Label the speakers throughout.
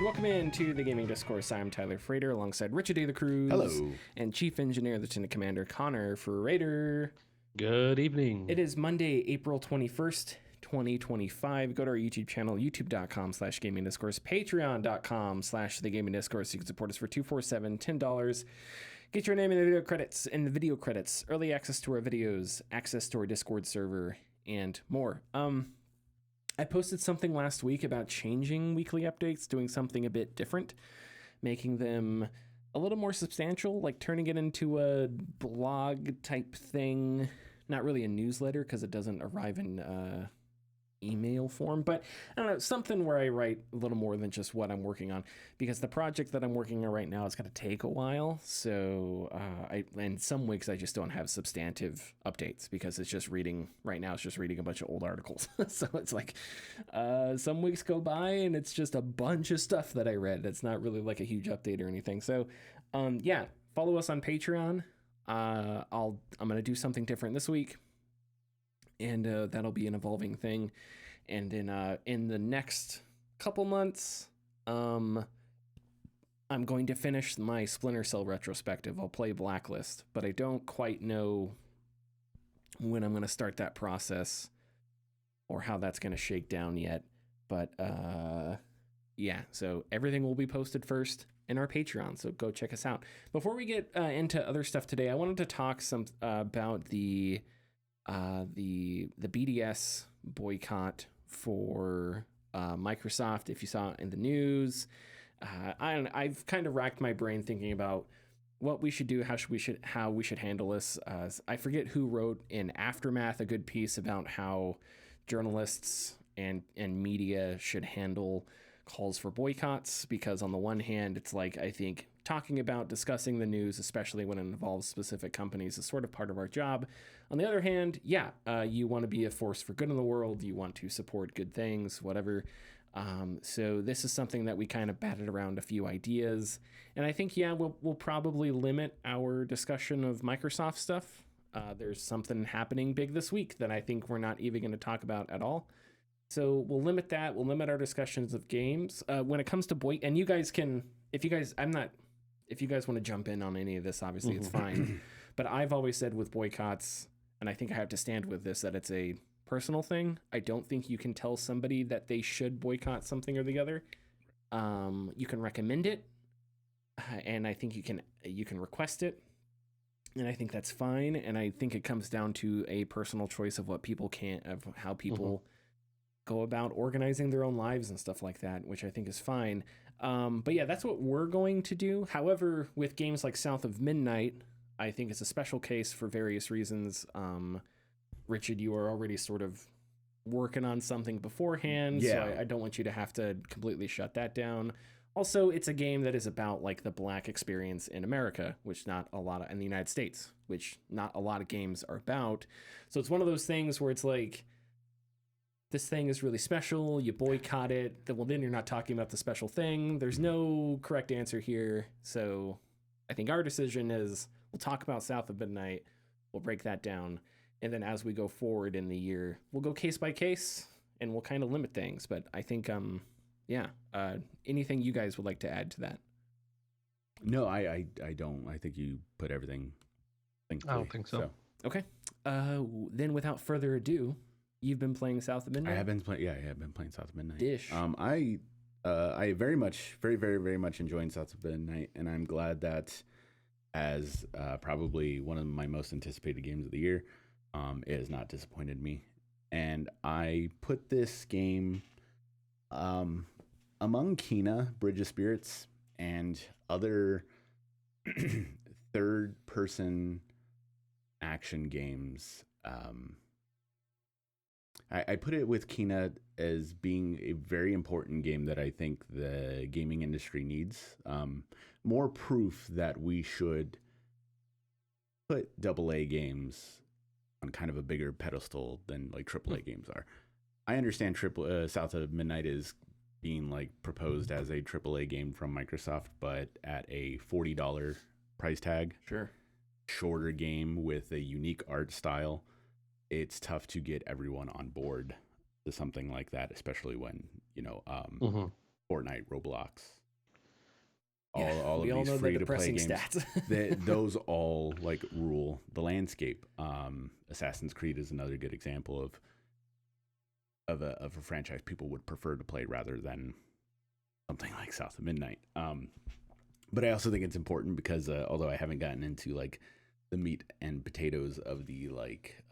Speaker 1: welcome into the Gaming Discourse. I'm Tyler Frater alongside Richard A. the Cruz.
Speaker 2: Hello.
Speaker 1: And Chief Engineer, Lieutenant Commander Connor Frater.
Speaker 3: Good evening.
Speaker 1: It is Monday, April 21st, 2025. Go to our YouTube channel, youtube.com/gaming discourse, patreon.com/the gaming discourse. You can support us for $247, $10. Get your name in the video credits, early access to our videos, access to our Discord server, and more. I posted something last week about changing weekly updates, doing something a bit different, making them a little more substantial, like turning it into a blog type thing. Not really a newsletter because it doesn't arrive in email form, but I don't know, something where I write a little more than just what I'm working on, because the project that I'm working on right now is going to take a while. So in some weeks I just don't have substantive updates because it's just reading right now. It's just reading a bunch of old articles. So it's like some weeks go by and it's just a bunch of stuff that I read. It's not really like a huge update or anything. So yeah, follow us on Patreon. I'm going to do something different this week. And that'll be an evolving thing. And in the next couple months, I'm going to finish my Splinter Cell retrospective. I'll play Blacklist, but I don't quite know when I'm going to start that process or how that's going to shake down yet. But yeah, so everything will be posted first in our Patreon, so go check us out. Before we get into other stuff today, I wanted to talk about the BDS boycott for Microsoft. If you saw it in the news, I've kind of racked my brain thinking about what we should do, how we should handle this. I forget who wrote in Aftermath a good piece about how journalists and media should handle calls for boycotts, because on the one hand, it's like, I think talking about, discussing the news, especially when it involves specific companies, is sort of part of our job. On the other hand, yeah, you want to be a force for good in the world. You want to support good things, whatever. So this is something that we kind of batted around a few ideas. And I think, yeah, we'll probably limit our discussion of Microsoft stuff. There's something happening big this week that I think we're not even going to talk about at all. So we'll limit that. We'll limit our discussions of games. When it comes to and you guys can, if you guys want to jump in on any of this, obviously it's fine. But I've always said with boycotts, and I think I have to stand with this, that it's a personal thing. I don't think you can tell somebody that they should boycott something or the other. You can recommend it, and I think you can request it, and I think that's fine. And I think it comes down to a personal choice of what people of how people go about organizing their own lives and stuff like that, which I think is fine. But yeah, that's what we're going to do. However, with games like South of Midnight, I think it's a special case for various reasons. Richard, you are already sort of working on something beforehand, so I don't want you to have to completely shut that down. Also, it's a game that is about like the Black experience in America, which in the United States, which not a lot of games are about. So it's one of those things where it's like, this thing is really special, you boycott it, then you're not talking about the special thing. There's no correct answer here. So I think our decision is, we'll talk about South of Midnight, we'll break that down, and then as we go forward in the year, we'll go case by case, and we'll kind of limit things. But I think, anything you guys would like to add to that?
Speaker 2: No, I don't. I think you put everything.
Speaker 3: I don't think so.
Speaker 1: Okay. Then without further ado, you've been playing South of Midnight?
Speaker 2: I have been playing South of Midnight.
Speaker 1: Dish.
Speaker 2: I very much enjoyed South of Midnight, and I'm glad that as probably one of my most anticipated games of the year, it has not disappointed me. And I put this game among Kena, Bridge of Spirits, and other third-person action games. I put it with Kena as being a very important game that I think the gaming industry needs. More proof that we should put AA games on kind of a bigger pedestal than like AAA games are. I understand South of Midnight is being like proposed as a AAA game from Microsoft, but at a $40 price tag.
Speaker 1: Sure.
Speaker 2: Shorter game with a unique art style. It's tough to get everyone on board to something like that, especially when, Fortnite, Roblox, all
Speaker 1: we
Speaker 2: of
Speaker 1: all
Speaker 2: these
Speaker 1: know
Speaker 2: free
Speaker 1: the
Speaker 2: to play
Speaker 1: depressing
Speaker 2: games.
Speaker 1: stats.
Speaker 2: Those all like rule the landscape. Assassin's Creed is another good example of a franchise people would prefer to play rather than something like South of Midnight. But I also think it's important because although I haven't gotten into like the meat and potatoes of the like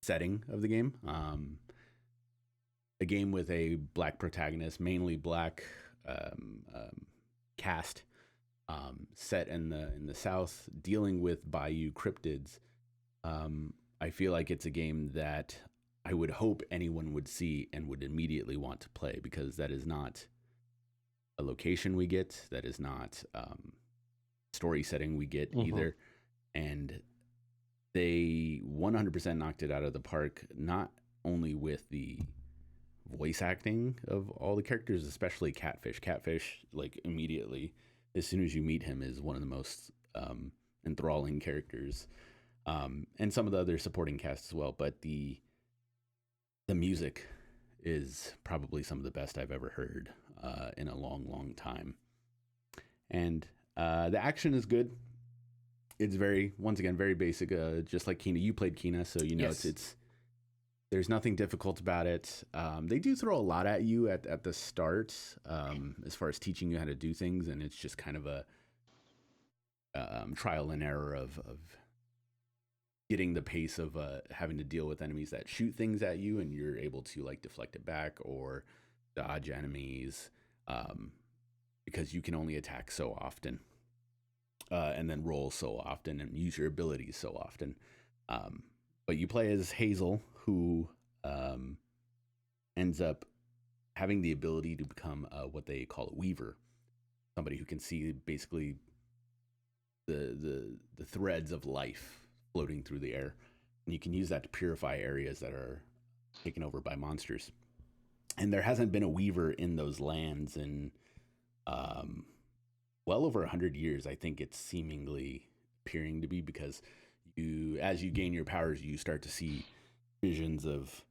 Speaker 2: setting of the game, a game with a black protagonist, mainly black cast, set in the South, dealing with bayou cryptids. I feel like it's a game that I would hope anyone would see and would immediately want to play, because that is not a location we get, that is not story setting we get either, and they 100% knocked it out of the park, not only with the voice acting of all the characters, especially Catfish. Catfish, like immediately, as soon as you meet him, is one of the most enthralling characters, and some of the other supporting cast as well. But the music is probably some of the best I've ever heard in a long time, and the action is good. It's once again very basic, just like Kena. You played Kena, so you know
Speaker 1: Yes.
Speaker 2: it's there's nothing difficult about it. They do throw a lot at you at the start, as far as teaching you how to do things, and it's just kind of a trial and error of getting the pace of having to deal with enemies that shoot things at you, and you're able to like deflect it back or dodge enemies, because you can only attack so often, and then roll so often and use your abilities so often. But you play as Hazel, who ends up having the ability to become what they call a weaver, somebody who can see basically the threads of life floating through the air, and you can use that to purify areas that are taken over by monsters. And there hasn't been a weaver in those lands in well over 100 years. I think it's seemingly appearing to be, because as you gain your powers, you start to see visions of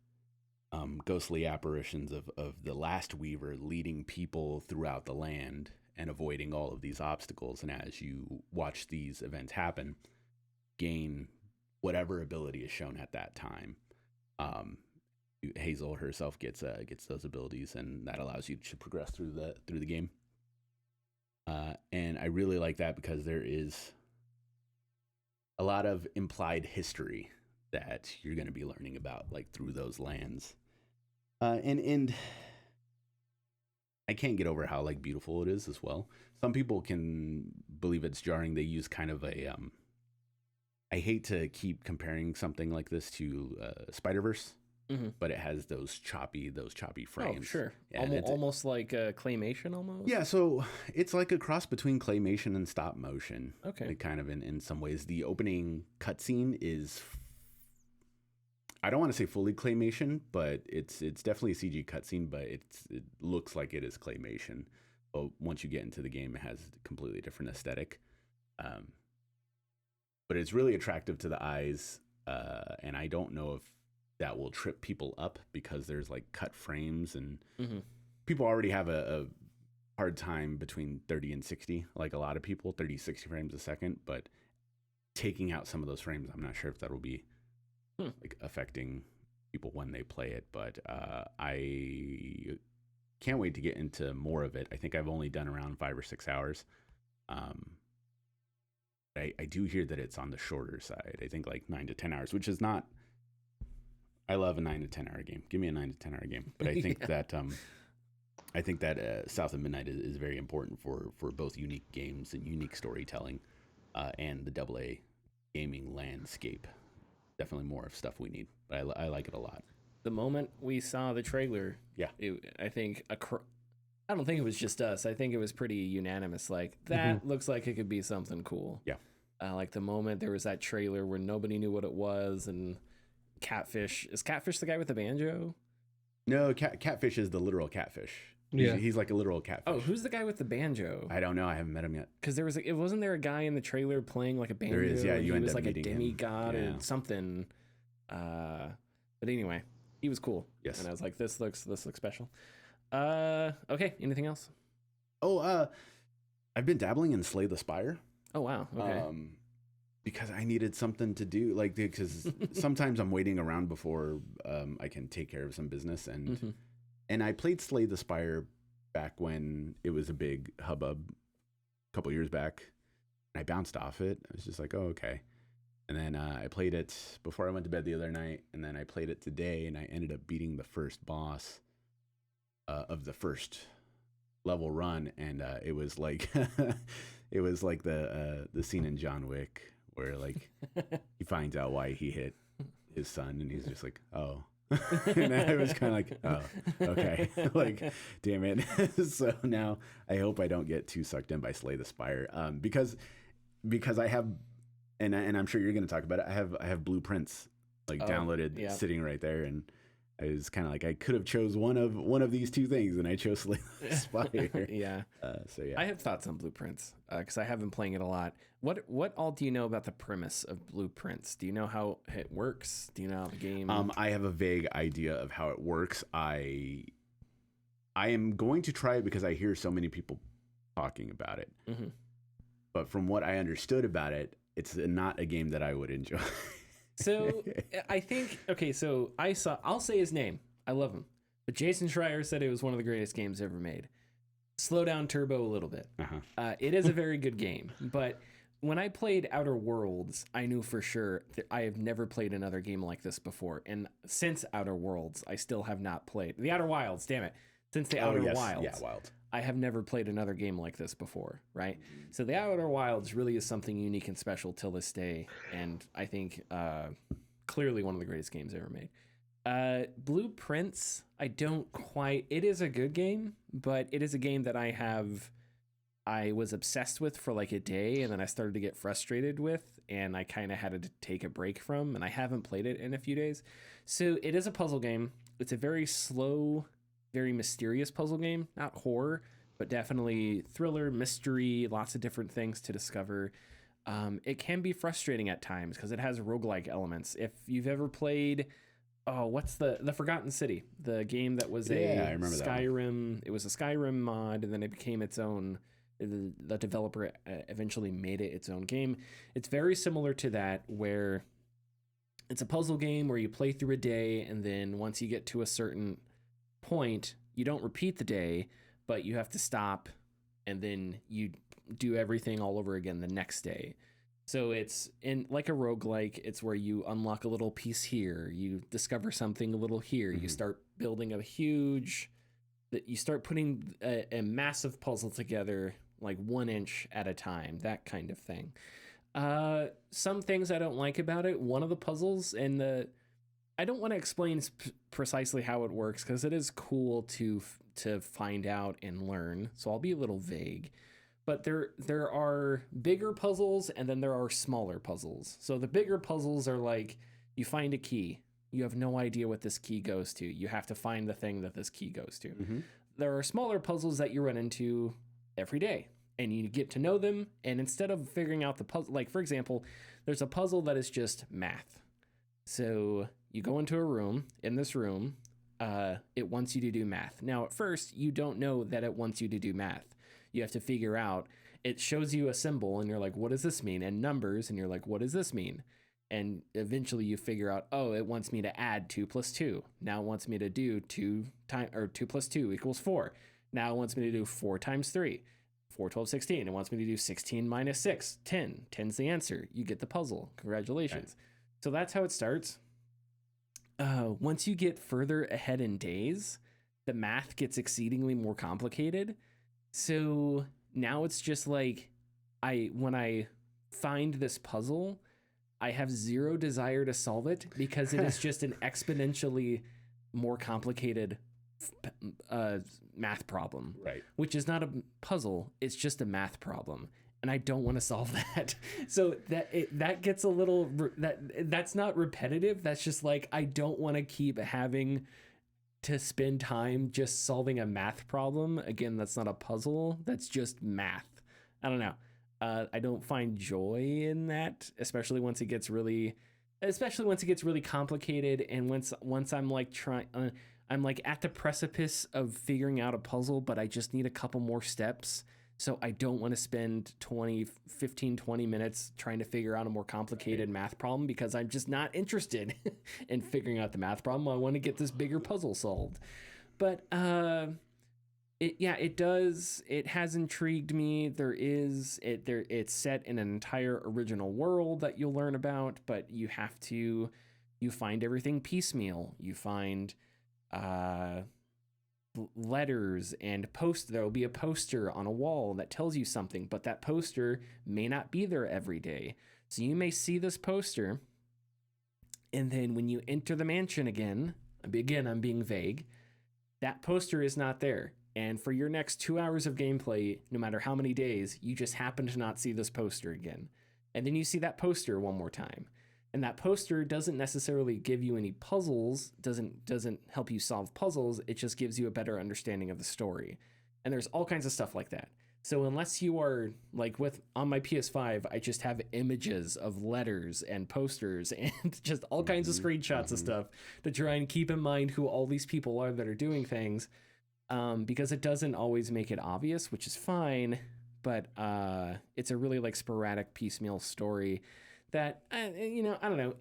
Speaker 2: ghostly apparitions of the last weaver leading people throughout the land and avoiding all of these obstacles. And as you watch these events happen, gain whatever ability is shown at that time. Hazel herself gets those abilities, and that allows you to progress through the game. And I really like that, because there is a lot of implied history that you're going to be learning about, like through those lands. And I can't get over how like beautiful it is as well. Some people can believe it's jarring. They use kind of a I hate to keep comparing something like this to Spider-Verse, but it has those choppy frames.
Speaker 1: Oh, sure.
Speaker 2: Yeah,
Speaker 1: almost like claymation almost?
Speaker 2: Yeah, so it's like a cross between claymation and stop motion.
Speaker 1: Okay.
Speaker 2: Like kind of in some ways. The opening cutscene is, I don't want to say fully claymation, but it's definitely a CG cutscene, but it looks like it is claymation. But once you get into the game, it has a completely different aesthetic. But it's really attractive to the eyes, and I don't know if that will trip people up, because there's like cut frames, and people already have a hard time between 30 and 60, like a lot of people, 30, 60 frames a second. But taking out some of those frames, I'm not sure if that will be like affecting people when they play it. But I can't wait to get into more of it. I think I've only done around 5 or 6 hours. I do hear that it's on the shorter side. I think like 9 to 10 hours, which is not. I love a 9 to 10 hour game. Give me a 9 to 10 hour game. But I think that South of Midnight is very important for both unique games and unique storytelling, and the AA gaming landscape. Definitely more of stuff we need. But I like it a lot.
Speaker 1: The moment we saw the trailer,
Speaker 2: yeah,
Speaker 1: I think I don't think it was just us. I think it was pretty unanimous. Like, that looks like it could be something cool.
Speaker 2: Yeah.
Speaker 1: Like the moment there was that trailer where nobody knew what it was, and Catfish. Is Catfish the guy with the banjo?
Speaker 2: No, Catfish is the literal catfish.
Speaker 3: Yeah.
Speaker 2: He's like a literal catfish.
Speaker 1: Oh, who's the guy with the banjo?
Speaker 2: I don't know. I haven't met him yet.
Speaker 1: Because there was wasn't there a guy in the trailer playing like a banjo?
Speaker 2: There is, yeah.
Speaker 1: He
Speaker 2: You end
Speaker 1: was
Speaker 2: up
Speaker 1: like a
Speaker 2: meeting him.
Speaker 1: demigod
Speaker 2: Yeah.
Speaker 1: or something. But anyway, he was cool.
Speaker 2: Yes.
Speaker 1: And I was like, this looks special. Okay. Anything else?
Speaker 2: I've been dabbling in Slay the Spire.
Speaker 1: Oh wow. Okay.
Speaker 2: Because I needed something to do, like, because sometimes I'm waiting around before I can take care of some business, and I played Slay the Spire back when it was a big hubbub a couple years back. I bounced off it. I was just like, oh, okay. And then I played it before I went to bed the other night, and then I played it today, and I ended up beating the first boss of the first level run, and it was like it was like the scene in John Wick where like he finds out why he hit his son, and he's just like, oh. And I was kind of like, oh, okay. Like, damn it. So now I hope I don't get too sucked in by Slay the Spire, because I have, and I'm sure you're going to talk about it. I have Blueprints like downloaded, sitting right there, and I was kind of like, I could have chose one of these two things, and I chose Slay the Spire.
Speaker 1: Yeah.
Speaker 2: So yeah,
Speaker 1: I have thoughts on Blueprints because I have been playing it a lot. What all do you know about the premise of Blueprints? Do you know how it works? Do you know how the game?
Speaker 2: I have a vague idea of how it works. I am going to try it because I hear so many people talking about it. Mm-hmm. But from what I understood about it, it's not a game that I would enjoy.
Speaker 1: So I think, okay, so I'll say his name. I love him. But Jason Schreier said it was one of the greatest games ever made. Slow down Turbo a little bit. It is a very good game. But when I played Outer Worlds, I knew for sure that I have never played another game like this before. And since Outer Worlds, I still have not played. The Outer Wilds, damn it. Since the Outer Wilds.
Speaker 2: Yeah, Wild.
Speaker 1: I have never played another game like this before, right? So the Outer Wilds really is something unique and special till this day, and I think clearly one of the greatest games ever made. Blueprints, it is a good game, but it is a game that I was obsessed with for like a day, and then I started to get frustrated with, and I kind of had to take a break from, and I haven't played it in a few days. So it is a puzzle game. It's a very slow, very mysterious puzzle game, not horror, but definitely thriller, mystery, lots of different things to discover. It can be frustrating at times because it has roguelike elements. If you've ever played, what's the Forgotten City, the game that was
Speaker 2: I remember
Speaker 1: Skyrim. It was a Skyrim mod, and then it became its own. The developer eventually made it its own game. It's very similar to that, where it's a puzzle game where you play through a day, and then once you get to a certain point, you don't repeat the day, but you have to stop, and then you do everything all over again the next day. So it's in like a roguelike. It's where you unlock a little piece here, you discover something a little here, you start building you start putting a massive puzzle together, like 1 inch at a time, that kind of thing. Some things I don't like about it. One of the puzzles, and I don't want to explain precisely how it works because it is cool to find out and learn. So I'll be a little vague. But there are bigger puzzles, and then there are smaller puzzles. So the bigger puzzles are like, you find a key. You have no idea what this key goes to. You have to find the thing that this key goes to. Mm-hmm. There are smaller puzzles that you run into every day, and you get to know them. And instead of figuring out the puzzle, like for example, there's a puzzle that is just math. So you go into a room. In this room, it wants you to do math. Now, at first, you don't know that it wants you to do math. You have to figure out, it shows you a symbol, and you're like, what does this mean? And numbers, and you're like, what does this mean? And eventually you figure out, it wants me to add 2 plus 2. Now it wants me to do 2 plus 2 equals 4. Now it wants me to do 4 times 3. 4, 12, 16. It wants me to do 16 minus 6, 10. 10's the answer. You get the puzzle. Congratulations. Okay. So that's how it starts. Once you get further ahead in days, the math gets exceedingly more complicated. So now it's just like, when I find this puzzle, I have zero desire to solve it because it is just an exponentially more complicated math problem,
Speaker 2: right?
Speaker 1: Which is not a puzzle; it's just a math problem, and I don't want to solve that. So that gets a little that's not repetitive. That's just like, I don't want to keep having to spend time just solving a math problem. Again, that's not a puzzle. That's just math. I don't know. I don't find joy in that, especially once it gets really complicated, and once I'm like I'm like at the precipice of figuring out a puzzle, but I just need a couple more steps. So I don't want to spend 20 minutes trying to figure out a more complicated math problem because I'm just not interested in figuring out the math problem. I want to get this bigger puzzle solved. But it does. It has intrigued me. It's set in an entire original world that you'll learn about, but you find everything piecemeal. You find letters and there will be a poster on a wall that tells you something, but that poster may not be there every day. So you may see this poster, and then when you enter the mansion again, I'm being vague, that poster is not there. And for your next 2 hours of gameplay, no matter how many days, you just happen to not see this poster again. And then you see that poster one more time. And that poster doesn't necessarily give you any puzzles, doesn't help you solve puzzles, it just gives you a better understanding of the story. And there's all kinds of stuff like that. So unless you are like on my PS5, I just have images of letters and posters and just all kinds of screenshots of stuff to try and keep in mind who all these people are that are doing things. Because it doesn't always make it obvious, which is fine, but it's a really like sporadic piecemeal story that, I don't know.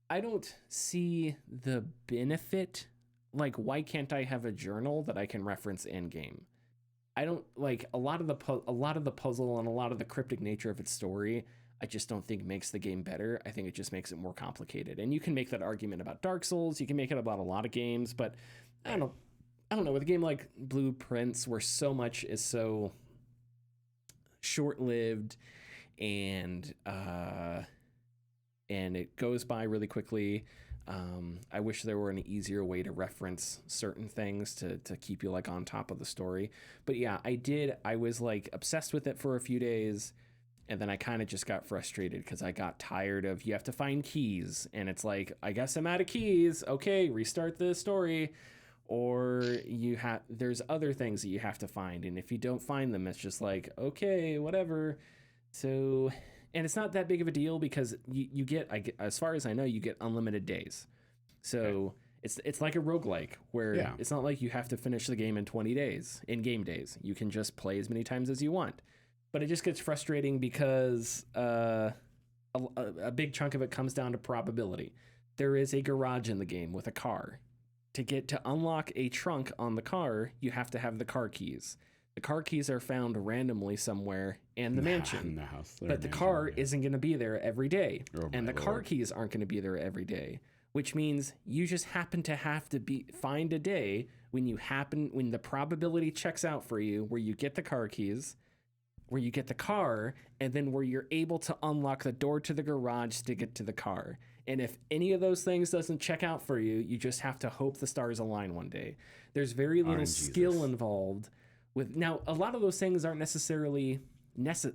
Speaker 1: I don't see the benefit. Like, why can't I have a journal that I can reference in game? I don't like a lot of the puzzle and a lot of the cryptic nature of its story. I just don't think makes the game better. I think it just makes it more complicated. And you can make that argument about Dark Souls. You can make it about a lot of games, but I don't know, with a game like Blueprints, where so much is so short-lived and it goes by really quickly. I wish there were an easier way to reference certain things to keep you like on top of the story. But yeah, I was like obsessed with it for a few days, and then I kind of just got frustrated because I got tired of you have to find keys, and it's like, I guess I'm out of keys. Okay, restart the story. Or there's other things that you have to find, and if you don't find them, it's just like, okay, whatever. So, and it's not that big of a deal because you get, as far as I know, you get unlimited days. So it's like a roguelike where it's not like you have to finish the game in 20 days, in game days. You can just play as many times as you want. But it just gets frustrating because a big chunk of it comes down to probability. There is a garage in the game with a car. To unlock a trunk on the car, you have to have the car keys. The car keys are found randomly somewhere in the mansion. In the house. But the car isn't going to be there every day. And the car keys aren't going to be there every day, which means you just happen to have to find a day when the probability checks out for you, where you get the car keys, where you get the car, and then where you're able to unlock the door to the garage to get to the car. And if any of those things doesn't check out for you, you just have to hope the stars align one day. There's very little skill involved with. Now, a lot of those things aren't necessarily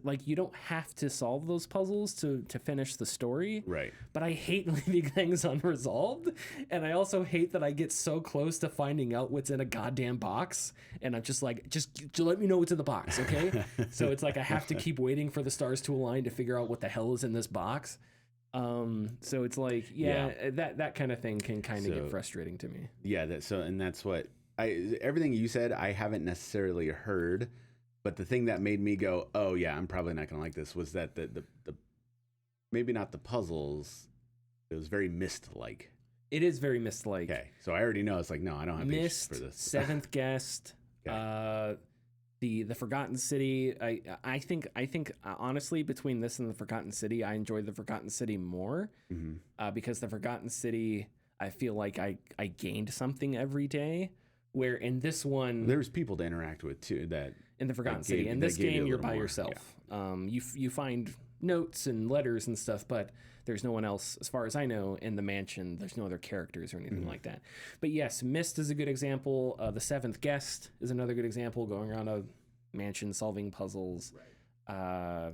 Speaker 1: like you don't have to solve those puzzles to finish the story. Right. But I hate leaving things unresolved, and I also hate that I get so close to finding out what's in a goddamn box, and I'm just like, just let me know what's in the box, okay? So it's like I have to keep waiting for the stars to align to figure out what the hell is in this box. So it's like, that kind of thing can kind of get frustrating to me. Yeah,
Speaker 2: that's what everything you said I haven't necessarily heard, but the thing that made me go, oh yeah, I'm probably not gonna like this, was that the maybe not the puzzles, it was very Myst-like.
Speaker 1: It is very Myst-like.
Speaker 2: Okay, so I already know it's like, no, I don't have
Speaker 1: Myst
Speaker 2: patience for this.
Speaker 1: Seventh Guest, okay. The Forgotten City. I think honestly, between this and the Forgotten City, I enjoy the Forgotten City more, because the Forgotten City, I feel like I gained something every day. Where in this one,
Speaker 2: there's people to interact with too. That
Speaker 1: in the Forgotten City, in this game, you're by yourself. Yeah. You find notes and letters and stuff, but there's no one else, as far as I know, in the mansion. There's no other characters or anything like that. But yes, Myst is a good example. The Seventh Guest is another good example, going around a mansion solving puzzles. Right.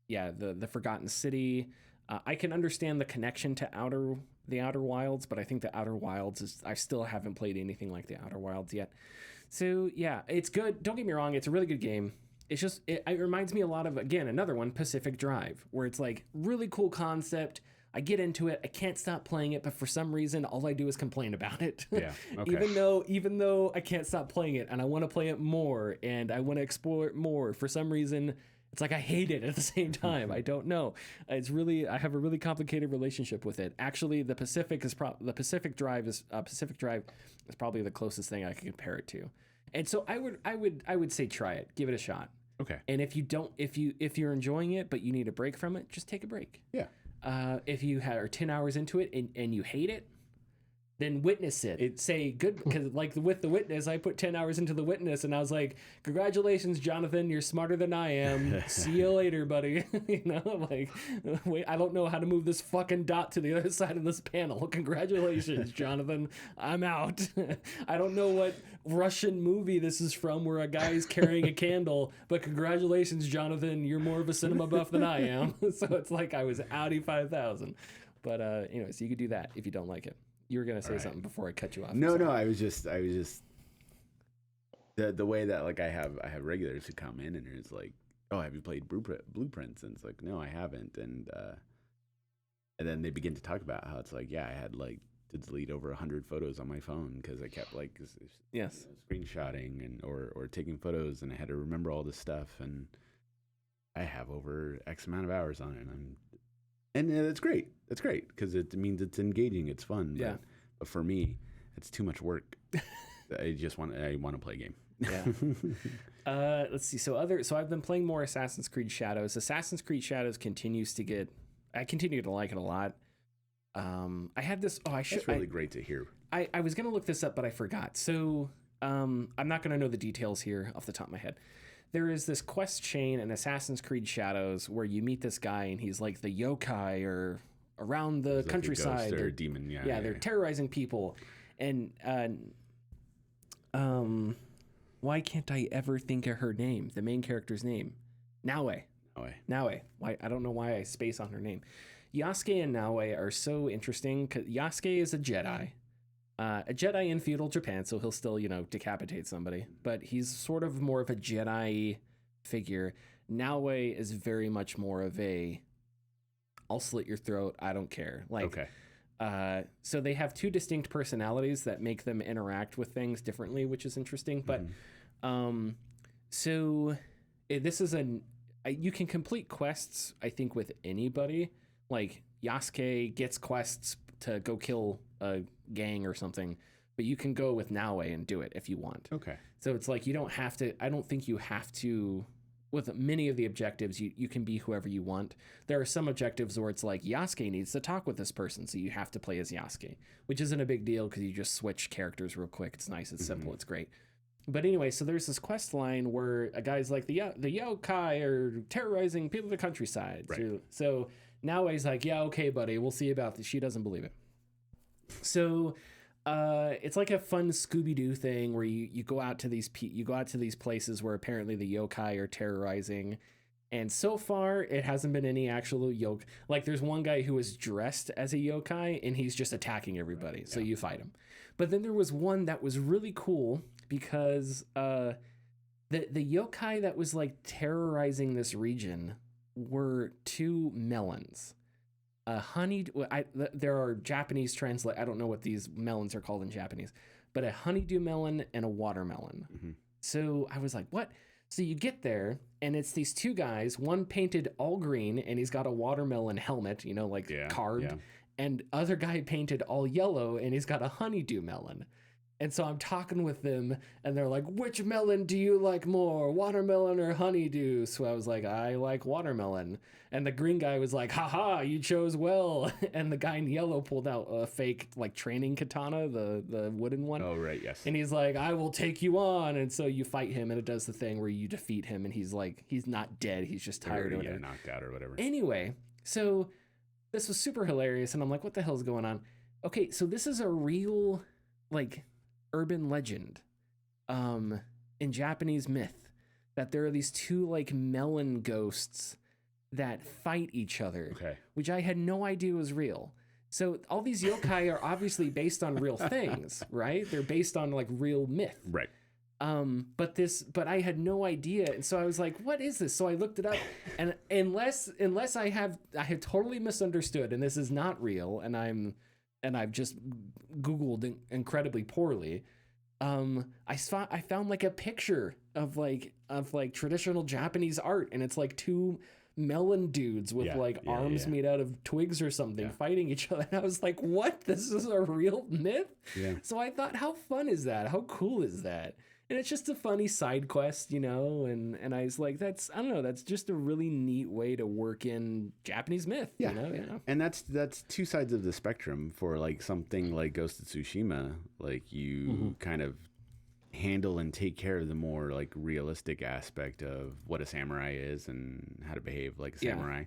Speaker 1: The Forgotten City. I can understand the connection to the Outer Wilds, but I think the Outer Wilds I still haven't played anything like the Outer Wilds yet. So yeah, it's good. Don't get me wrong, it's a really good game. It's just, it reminds me a lot of, again, another one, Pacific Drive, where it's like really cool concept. I get into it. I can't stop playing it, but for some reason, all I do is complain about it.
Speaker 2: Yeah. Okay.
Speaker 1: Even though I can't stop playing it and I want to play it more and I want to explore it more, for some reason, it's like I hate it at the same time. I don't know. I have a really complicated relationship with it. Actually, the Pacific Drive is probably the closest thing I can compare it to. And so I would say try it. Give it a shot.
Speaker 2: Okay.
Speaker 1: And if you're enjoying it but you need a break from it, just take a break.
Speaker 2: Yeah.
Speaker 1: If you are 10 hours into it and you hate it, then witness it. Say good, because like with The Witness, I put 10 hours into The Witness and I was like, congratulations, Jonathan, you're smarter than I am. See you later, buddy. You know, like, wait, I don't know how to move this fucking dot to the other side of this panel. Congratulations, Jonathan. I'm out. I don't know what Russian movie this is from where a guy's carrying a candle, but congratulations, Jonathan. You're more of a cinema buff than I am. So it's like I was outie 5,000. But anyway, so you could do that if you don't like it. You were gonna say something before I cut you off.
Speaker 2: No, I was just the way that like I have regulars who come in and it's like, oh, have you played Blueprints? And it's like, no, I haven't. And then they begin to talk about how it's like, yeah, I had like to delete over 100 photos on my phone because I kept like screenshotting and or taking photos, and I had to remember all this stuff, and I have over X amount of hours on it, and it's great. It's great because it means it's engaging, it's fun.
Speaker 1: Yeah.
Speaker 2: But for me, it's too much work. I want to play a game.
Speaker 1: Yeah. Let's see. So I've been playing more Assassin's Creed Shadows. Assassin's Creed Shadows I continue to like it a lot. I had this. Oh,
Speaker 2: That's really great to hear.
Speaker 1: I was gonna look this up, but I forgot. So I'm not gonna know the details here off the top of my head. There is this quest chain in Assassin's Creed Shadows where you meet this guy and he's like the yokai or around the countryside.
Speaker 2: Like a demon,
Speaker 1: they're terrorizing people. And why can't I ever think of her name? The main character's name, Naue. Why? I don't know why I space on her name. Yasuke and Naue are so interesting because Yasuke is a Jedi in feudal Japan, so he'll still, decapitate somebody, but he's sort of more of a Jedi figure. Naue is very much more of I'll slit your throat, I don't care. So they have two distinct personalities that make them interact with things differently, which is interesting. But this is you can complete quests, I think, with anybody. Like Yasuke gets quests to go kill a gang or something, but you can go with Naue and do it if you want.
Speaker 2: Okay.
Speaker 1: So it's like you don't have to. I don't think you have to. With many of the objectives, you can be whoever you want. There are some objectives where it's like Yasuke needs to talk with this person, so you have to play as Yasuke, which isn't a big deal because you just switch characters real quick. It's nice, it's simple, it's great. But anyway, so there's this quest line where a guy's like, the yokai are terrorizing people in the countryside.
Speaker 2: Right.
Speaker 1: So now he's like, yeah, okay, buddy, we'll see about this. She doesn't believe it. So it's like a fun Scooby-Doo thing where you go out to these places where apparently the yokai are terrorizing. And so far, it hasn't been any actual yokai. Like, there's one guy who is dressed as a yokai, and he's just attacking everybody. So you fight him. But then there was one that was really cool because the yokai that was, like, terrorizing this region were two melons. There are Japanese I don't know what these melons are called in Japanese, but a honeydew melon and a watermelon. Mm-hmm. So I was like, what? So you get there, and it's these two guys, one painted all green, and he's got a watermelon helmet, carved, and other guy painted all yellow, and he's got a honeydew melon. And so I'm talking with them, and they're like, which melon do you like more, watermelon or honeydew? So I was like, I like watermelon. And the green guy was like, haha, you chose well. And the guy in yellow pulled out a fake training katana, the wooden one.
Speaker 2: Oh, right, yes.
Speaker 1: And he's like, I will take you on. And so you fight him, and it does the thing where you defeat him, and he's not dead. He's just tired or whatever.
Speaker 2: Knocked out or whatever.
Speaker 1: Anyway, so this was super hilarious, and I'm like, what the hell's going on? Okay, so this is a real, urban legend in Japanese myth that there are these two melon ghosts that fight each other, which I had no idea was real. So all these yokai are obviously based on real things, right? They're based on real myth.
Speaker 2: Right.
Speaker 1: But I had no idea, and so I was like, "What is this?" So I looked it up, and unless I had totally misunderstood, and this is not real, and I've just Googled incredibly poorly. I found like a picture of like traditional Japanese art, and it's like two melon dudes with arms made out of twigs or something fighting each other. And I was like, "What? This is a real myth?"
Speaker 2: Yeah.
Speaker 1: So I thought, how fun is that? How cool is that? And it's just a funny side quest, you know, and I was like, that's just a really neat way to work in Japanese myth, you know? Yeah.
Speaker 2: And that's two sides of the spectrum for like something like Ghost of Tsushima. Like you kind of handle and take care of the more like realistic aspect of what a samurai is and how to behave like a samurai.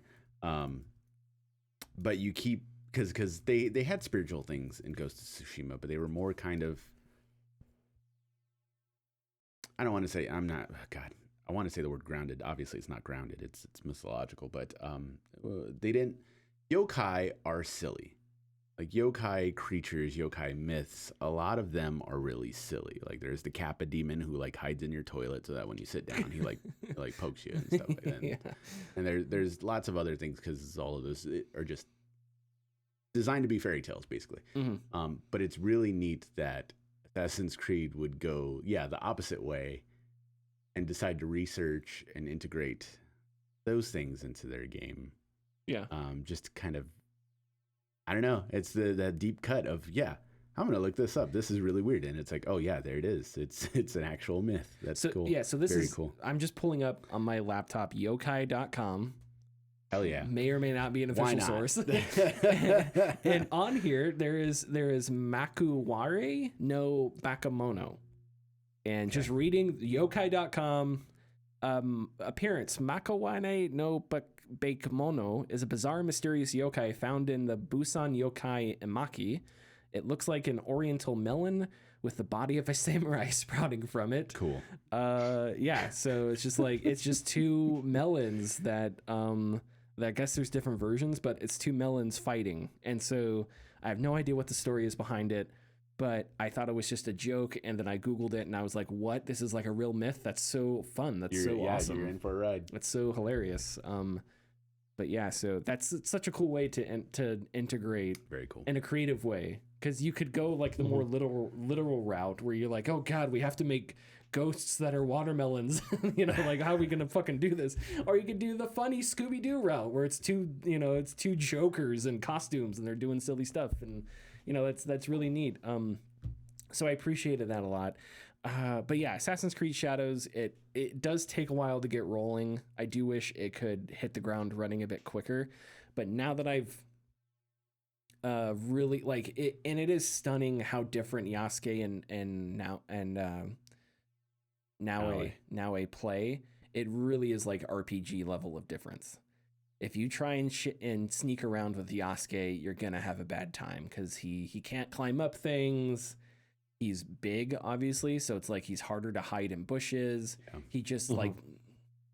Speaker 2: But you keep, because they had spiritual things in Ghost of Tsushima, but they were more kind of, I don't want to say, I want to say the word grounded. Obviously, it's not grounded. It's mythological, but they didn't. Yokai are silly. Like yokai creatures, yokai myths, a lot of them are really silly. Like there's the Kappa demon who like hides in your toilet so that when you sit down, he like pokes you and stuff like that. And there's lots of other things because all of those are just designed to be fairy tales, basically. But it's really neat that Assassin's Creed would go, the opposite way and decide to research and integrate those things into their game.
Speaker 1: Yeah.
Speaker 2: Just kind of, I don't know. It's that deep cut of, I'm going to look this up. This is really weird. And it's like, oh yeah, there it is. It's an actual myth. That's cool.
Speaker 1: Yeah. So this
Speaker 2: Very
Speaker 1: is
Speaker 2: cool.
Speaker 1: I'm just pulling up on my laptop, yokai.com.
Speaker 2: Hell yeah.
Speaker 1: May or may not be an official source. And on here, there is Makuware no Bakemono. And just reading yokai.com, appearance, Makuware no Bakemono is a bizarre, mysterious yokai found in the Busan yokai Emaki. It looks like an oriental melon with the body of a samurai sprouting from it.
Speaker 2: Cool.
Speaker 1: So it's just two melons that I guess there's different versions, but it's two melons fighting. And so I have no idea what the story is behind it, but I thought it was just a joke. And then I Googled it and I was like, what? This is like a real myth? That's so fun. That's so awesome.
Speaker 2: You're in for a ride.
Speaker 1: That's so hilarious. But yeah, so that's such a cool way to integrate.
Speaker 2: Very cool.
Speaker 1: In a creative way. Because you could go like the more literal route where you're like, oh God, we have to make ghosts that are watermelons. You know, like how are we gonna fucking do this? Or you could do the funny Scooby-Doo route where it's two jokers in costumes and they're doing silly stuff, and you know that's really neat. So I appreciated that a lot. But yeah, Assassin's Creed Shadows, it does take a while to get rolling. I do wish it could hit the ground running a bit quicker, but now that I've really like it, and it is stunning how different Yasuke and Naoe play. It really is like RPG level of difference. If you try and sneak around with Yasuke, you're gonna have a bad time because he can't climb up things. He's big, obviously, so it's like he's harder to hide in bushes. Yeah. He just like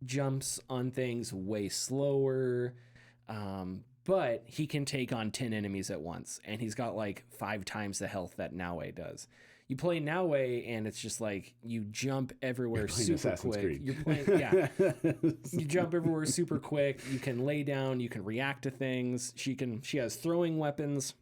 Speaker 1: jumps on things way slower. But he can take on 10 enemies at once, and he's got like 5 times the health that Naoe does. You play Naoe, and it's just like you jump everywhere super quick. You're playing, you jump everywhere super quick. You can lay down. You can react to things. She has throwing weapons.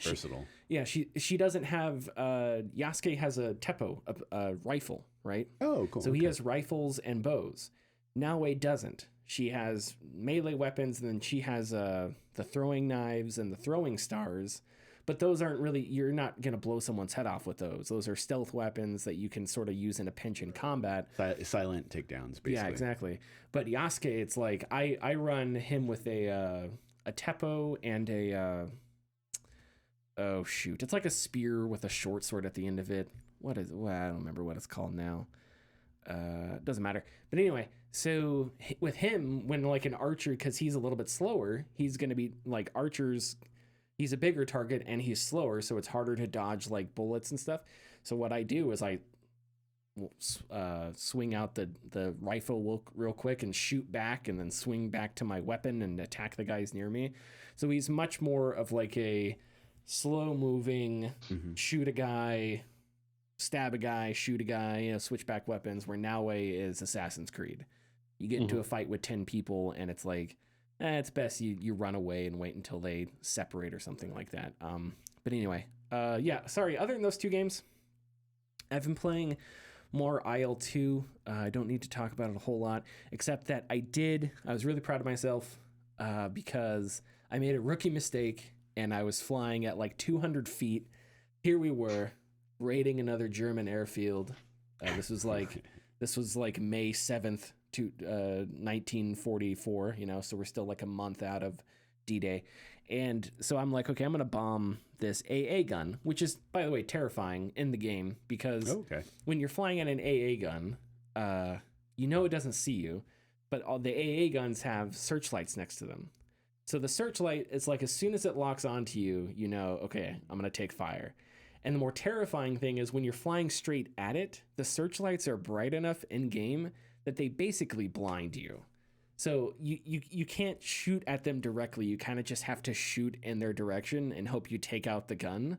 Speaker 2: Versatile.
Speaker 1: She doesn't have. Yasuke has a teppo, a rifle, right?
Speaker 2: Oh, cool.
Speaker 1: So he has rifles and bows. Naoe doesn't. She has melee weapons, and then she has the throwing knives and the throwing stars. But those aren't really, you're not going to blow someone's head off with those. Those are stealth weapons that you can sort of use in a pinch in combat.
Speaker 2: Silent takedowns, basically.
Speaker 1: Yeah, exactly. But Yasuke, it's like, I run him with a teppo and it's like a spear with a short sword at the end of it. I don't remember what it's called now. Doesn't matter. But anyway, so with him, when like an archer, because he's a little bit slower, he's going to be like archers. He's a bigger target and he's slower, so it's harder to dodge like bullets and stuff. So what I do is I swing out the rifle real quick and shoot back, and then swing back to my weapon and attack the guys near me. So he's much more of like a slow moving, shoot a guy, stab a guy, shoot a guy, switch back weapons, where Now is Assassin's Creed. You get into a fight with 10 people and it's like, it's best you run away and wait until they separate or something like that. But anyway, sorry. Other than those two games, I've been playing more IL-2. I don't need to talk about it a whole lot, except that I was really proud of myself because I made a rookie mistake and I was flying at like 200 feet. Here we were raiding another German airfield. This was like May 7th to 1944, so we're still like a month out of D-Day. And so I'm like, okay, I'm going to bomb this AA gun, which is, by the way, terrifying in the game because when you're flying at an AA gun, it doesn't see you, but all the AA guns have searchlights next to them. So the searchlight is like, as soon as it locks onto you, okay, I'm going to take fire. And the more terrifying thing is when you're flying straight at it, the searchlights are bright enough in game that they basically blind you. So you can't shoot at them directly. You kind of just have to shoot in their direction and hope you take out the gun.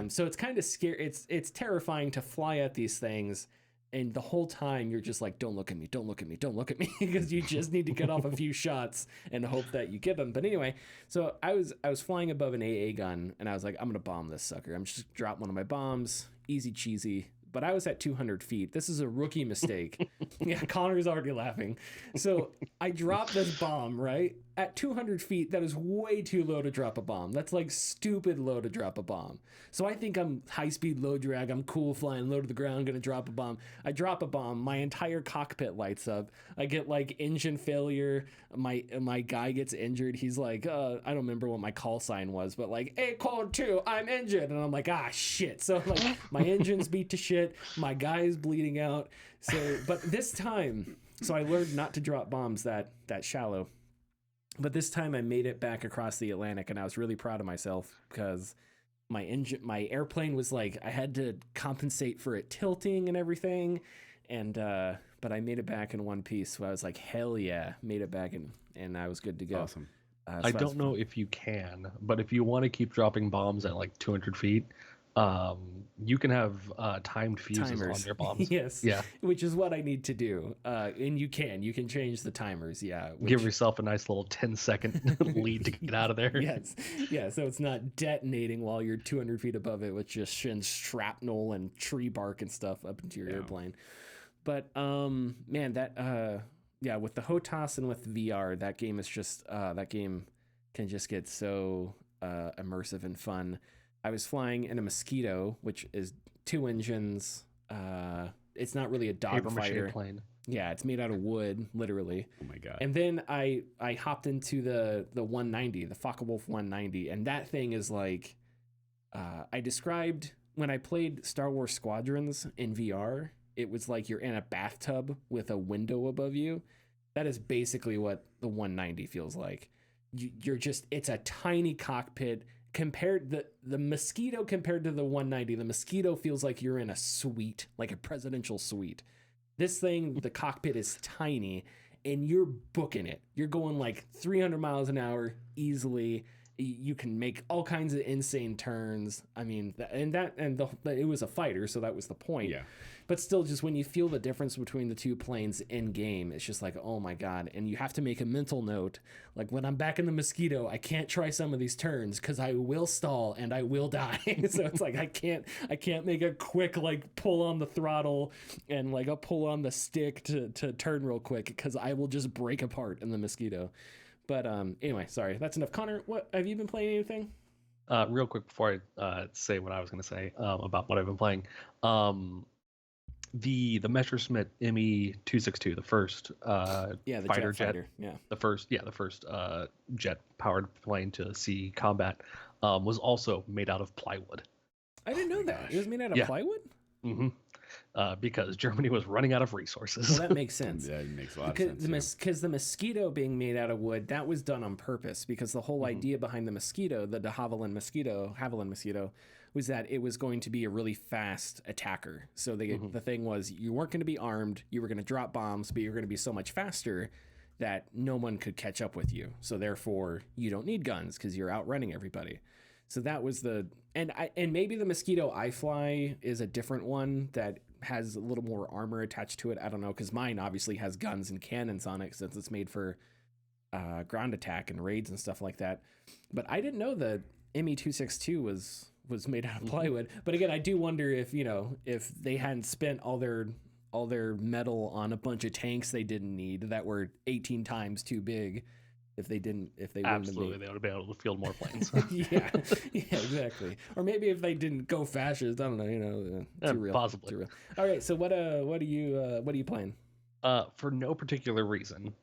Speaker 1: So it's kind of scary. It's terrifying to fly at these things. And the whole time you're just like, don't look at me, don't look at me, don't look at me, because you just need to get off a few shots and hope that you get them. But anyway, so I was flying above an AA gun and I was like, I'm going to bomb this sucker. I'm just drop one of my bombs, easy cheesy. But I was at 200 feet. This is a rookie mistake. Yeah, Connor's already laughing. So I dropped this bomb, right? At 200 feet, that is way too low to drop a bomb. That's like stupid low to drop a bomb. So I think I'm high-speed, low drag. I'm cool flying low to the ground, going to drop a bomb. I drop a bomb. My entire cockpit lights up. I get like engine failure. My guy gets injured. He's like, I don't remember what my call sign was, but like, hey, code 2, I'm injured. And I'm like, shit. So like my engine's beat to shit. My guy is bleeding out. So, but this time, so I learned not to drop bombs that shallow. But this time I made it back across the Atlantic and I was really proud of myself because my airplane was like, I had to compensate for it tilting and everything. And, but I made it back in one piece. So I was like, hell yeah, made it back and I was good to go.
Speaker 2: Awesome.
Speaker 3: So I don't know if you can, but if you want to keep dropping bombs at like 200 feet, you can have timed fuses
Speaker 1: timers
Speaker 3: on your bombs.
Speaker 1: Yes, yeah, which is what I need to do. And you can change the timers. Yeah,
Speaker 3: give yourself a nice little 10-second lead to get out of there.
Speaker 1: Yes, yeah. So it's not detonating while you're 200 feet above it, with just shrapnel and tree bark and stuff up into your airplane. But man, that with the HOTAS and with VR, that game is just that game can just get so immersive and fun. I was flying in a Mosquito, which is 2 engines. It's not really a dogfighter
Speaker 3: plane.
Speaker 1: Yeah, it's made out of wood, literally.
Speaker 2: Oh my god!
Speaker 1: And then I hopped into the 190, the Focke-Wulf 190, and that thing is like, I described when I played Star Wars Squadrons in VR. It was like you're in a bathtub with a window above you. That is basically what the 190 feels like. It's a tiny cockpit. Compared the Mosquito compared to the 190, the Mosquito feels like you're in a suite, like a presidential suite. This thing, the cockpit is tiny, and you're booking it. You're going like 300 miles an hour easily. You can make all kinds of insane turns. I mean, it was a fighter, so that was the point.
Speaker 2: Yeah.
Speaker 1: But still, just when you feel the difference between the two planes in game, it's just like, oh my god. And you have to make a mental note, like when I'm back in the Mosquito, I can't try some of these turns because I will stall and I will die. So it's like I can't make a quick like pull on the throttle and like a pull on the stick to turn real quick because I will just break apart in the Mosquito. But anyway, sorry, that's enough. Connor, what have you been playing? Anything?
Speaker 3: Real quick before I say what I was going to say about what I've been playing. The Messerschmitt Me-262, the first
Speaker 1: the
Speaker 3: fighter jet.
Speaker 1: Fighter. Yeah.
Speaker 3: The first jet powered plane to see combat was also made out of plywood.
Speaker 1: I didn't know that. It was made out of plywood?
Speaker 3: Mm-hmm. Because Germany was running out of resources.
Speaker 1: Well, that makes sense.
Speaker 2: Yeah, it makes a lot of sense.
Speaker 1: Because the Mosquito being made out of wood, that was done on purpose. Because the whole idea behind the Mosquito, the de Havilland Mosquito, was that it was going to be a really fast attacker. So the thing was, you weren't going to be armed, you were going to drop bombs, but you're going to be so much faster that no one could catch up with you. So therefore, you don't need guns because you're outrunning everybody. So that was and maybe the Mosquito iFly is a different one that has a little more armor attached to it. I don't know, because mine obviously has guns and cannons on it since it's made for ground attack and raids and stuff like that. But I didn't know the ME-262 was made out of plywood. But again, I do wonder if if they hadn't spent all their metal on a bunch of tanks they didn't need that were 18 times too big. If they
Speaker 3: Absolutely, they would have been able to field more planes.
Speaker 1: yeah, exactly. Or maybe if they didn't go fascist, I don't know. Too real,
Speaker 3: possibly.
Speaker 1: Too real. All right, so what are you playing?
Speaker 3: For no particular reason,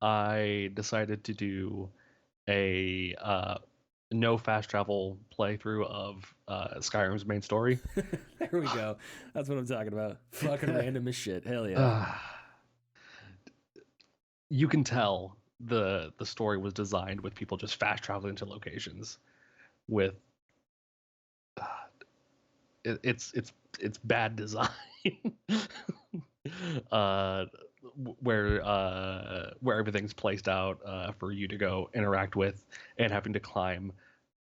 Speaker 3: I decided to do a no fast travel playthrough of Skyrim's main story.
Speaker 1: There we go. That's what I'm talking about. Fucking random as shit. Hell yeah.
Speaker 3: You can tell the story was designed with people just fast traveling to locations with it's bad design. Where everything's placed out for you to go interact with, and having to climb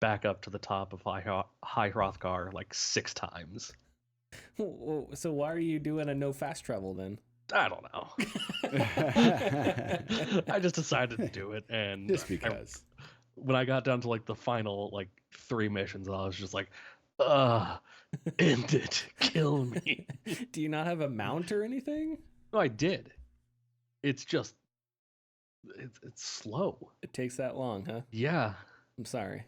Speaker 3: back up to the top of High Hrothgar like 6 times.
Speaker 1: So why are you doing a no fast travel then?
Speaker 3: I don't know. I just decided to do it, and
Speaker 2: just because.
Speaker 3: When I got down to like the final like 3 missions, I was just like, end it, kill me.
Speaker 1: Do you not have a mount or anything?
Speaker 3: No, I did. It's just, it's slow.
Speaker 1: It takes that long, huh?
Speaker 3: Yeah.
Speaker 1: I'm sorry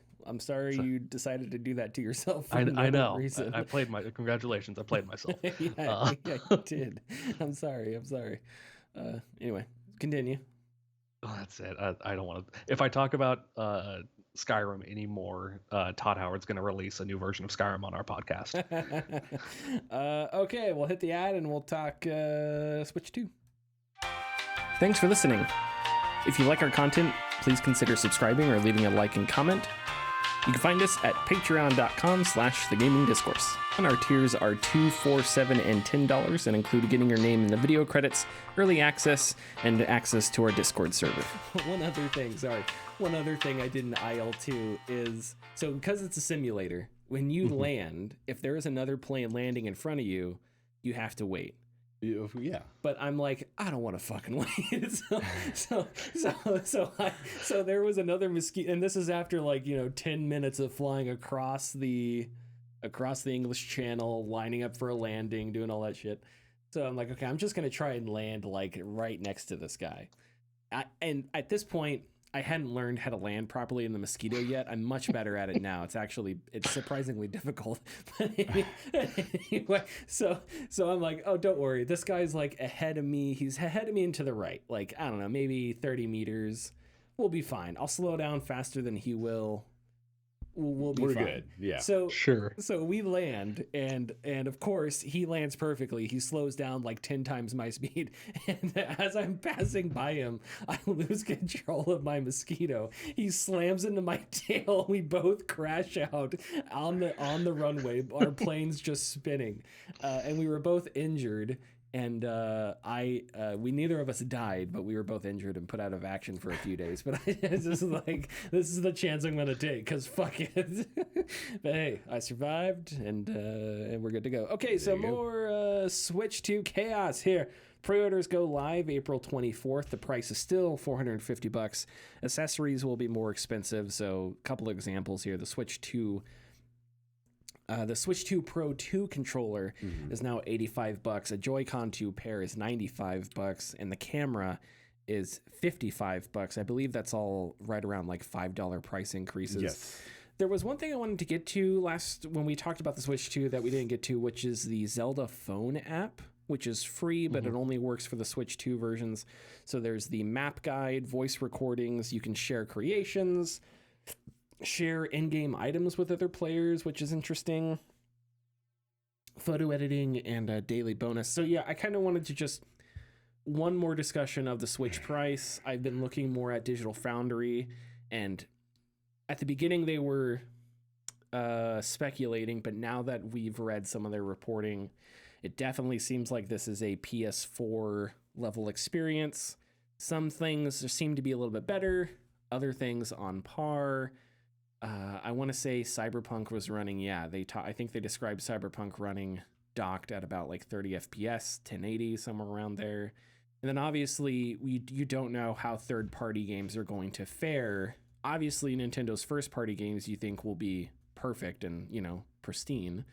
Speaker 1: you decided to do that to yourself.
Speaker 3: I know.
Speaker 1: Reason.
Speaker 3: I played congratulations. I played myself.
Speaker 1: yeah, you did. I'm sorry. Anyway, continue.
Speaker 3: Oh, that's it. I don't want to. If I talk about Skyrim anymore, Todd Howard's going to release a new version of Skyrim on our podcast.
Speaker 1: Okay, we'll hit the ad and we'll talk Switch 2. Thanks for listening. If you like our content, please consider subscribing or leaving a like and comment. You can find us at patreon.com/thegamingdiscourse. And our tiers are $2, $4, $7, and $10 and include getting your name in the video credits, early access, and access to our Discord server. One other thing I did in IL2 is, so because it's a simulator, when you land, if there is another plane landing in front of you, you have to wait.
Speaker 2: Yeah,
Speaker 1: but I'm like, I don't want to fucking wait. So there was another mosquito, and this is after 10 minutes of flying across the English Channel, lining up for a landing, doing all that shit. So I'm like, okay, I'm just gonna try and land like right next to this guy. And at this point, I hadn't learned how to land properly in the Mosquito yet. I'm much better at it now. It's surprisingly difficult. But anyway, so I'm like, oh, don't worry. This guy's like ahead of me. He's ahead of me and to the right. Like, I don't know, maybe 30 meters. We'll be fine. I'll slow down faster than he will. We're fine.
Speaker 2: Good. Yeah.
Speaker 1: So
Speaker 3: sure.
Speaker 1: So we land, and of course he lands perfectly. He slows down like 10 times my speed, and as I'm passing by him, I lose control of my Mosquito. He slams into my tail. We both crash out on the runway. Our plane's just spinning, and we were both injured. And we neither of us died, but we were both injured and put out of action for a few days. But I just like, this is the chance I'm gonna take, because fuck it. But hey, I survived, and we're good to go. Okay, so more Switch 2 chaos here. Pre-orders go live April 24th. The price is still $450. Accessories will be more expensive. So a couple of examples here. The Switch 2 Pro 2 controller is now $85. A Joy-Con 2 pair is $95, and the camera is $55. I believe that's all right around like $5 price increases.
Speaker 2: Yes.
Speaker 1: There was one thing I wanted to get to when we talked about the Switch 2 that we didn't get to, which is the Zelda phone app, which is free, but it only works for the Switch 2 versions. So there's the map guide, voice recordings, you can share creations, share in-game items with other players, which is interesting, photo editing, and a daily bonus. So yeah, I kind of wanted to just one more discussion of the Switch price. I've been looking more at Digital Foundry, and at the beginning they were speculating, but now that we've read some of their reporting, it definitely seems like this is a PS4 level experience. Some things seem to be a little bit better, other things on par. I want to say Cyberpunk was running. Yeah, I think they described Cyberpunk running docked at about like 30 FPS, 1080, somewhere around there. And then obviously you don't know how third-party games are going to fare. Obviously, Nintendo's first-party games you think will be perfect and, pristine.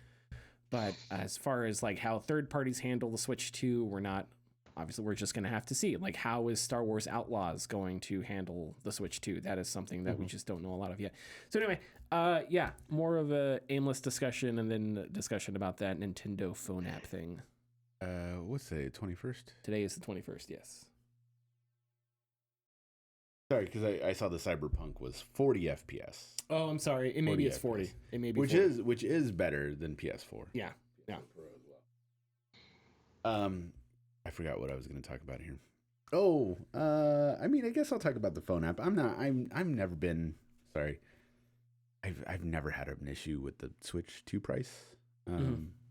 Speaker 1: But as far as like how third parties handle the Switch 2, we're just going to have to see. Like, how is Star Wars Outlaws going to handle the Switch 2? That is something that we just don't know a lot of yet. So anyway, more of a aimless discussion and then discussion about that Nintendo phone app thing.
Speaker 2: What's today, 21st?
Speaker 1: Today is the 21st, yes.
Speaker 2: Sorry, because I saw the Cyberpunk was 40 FPS.
Speaker 1: Oh, I'm sorry. Maybe it's 40. It may be
Speaker 2: which
Speaker 1: 40.
Speaker 2: which is better than PS4.
Speaker 1: Yeah.
Speaker 2: I forgot what I was going to talk about here. Oh, I guess I'll talk about the phone app. I've never been, sorry. I've never had an issue with the Switch 2 price.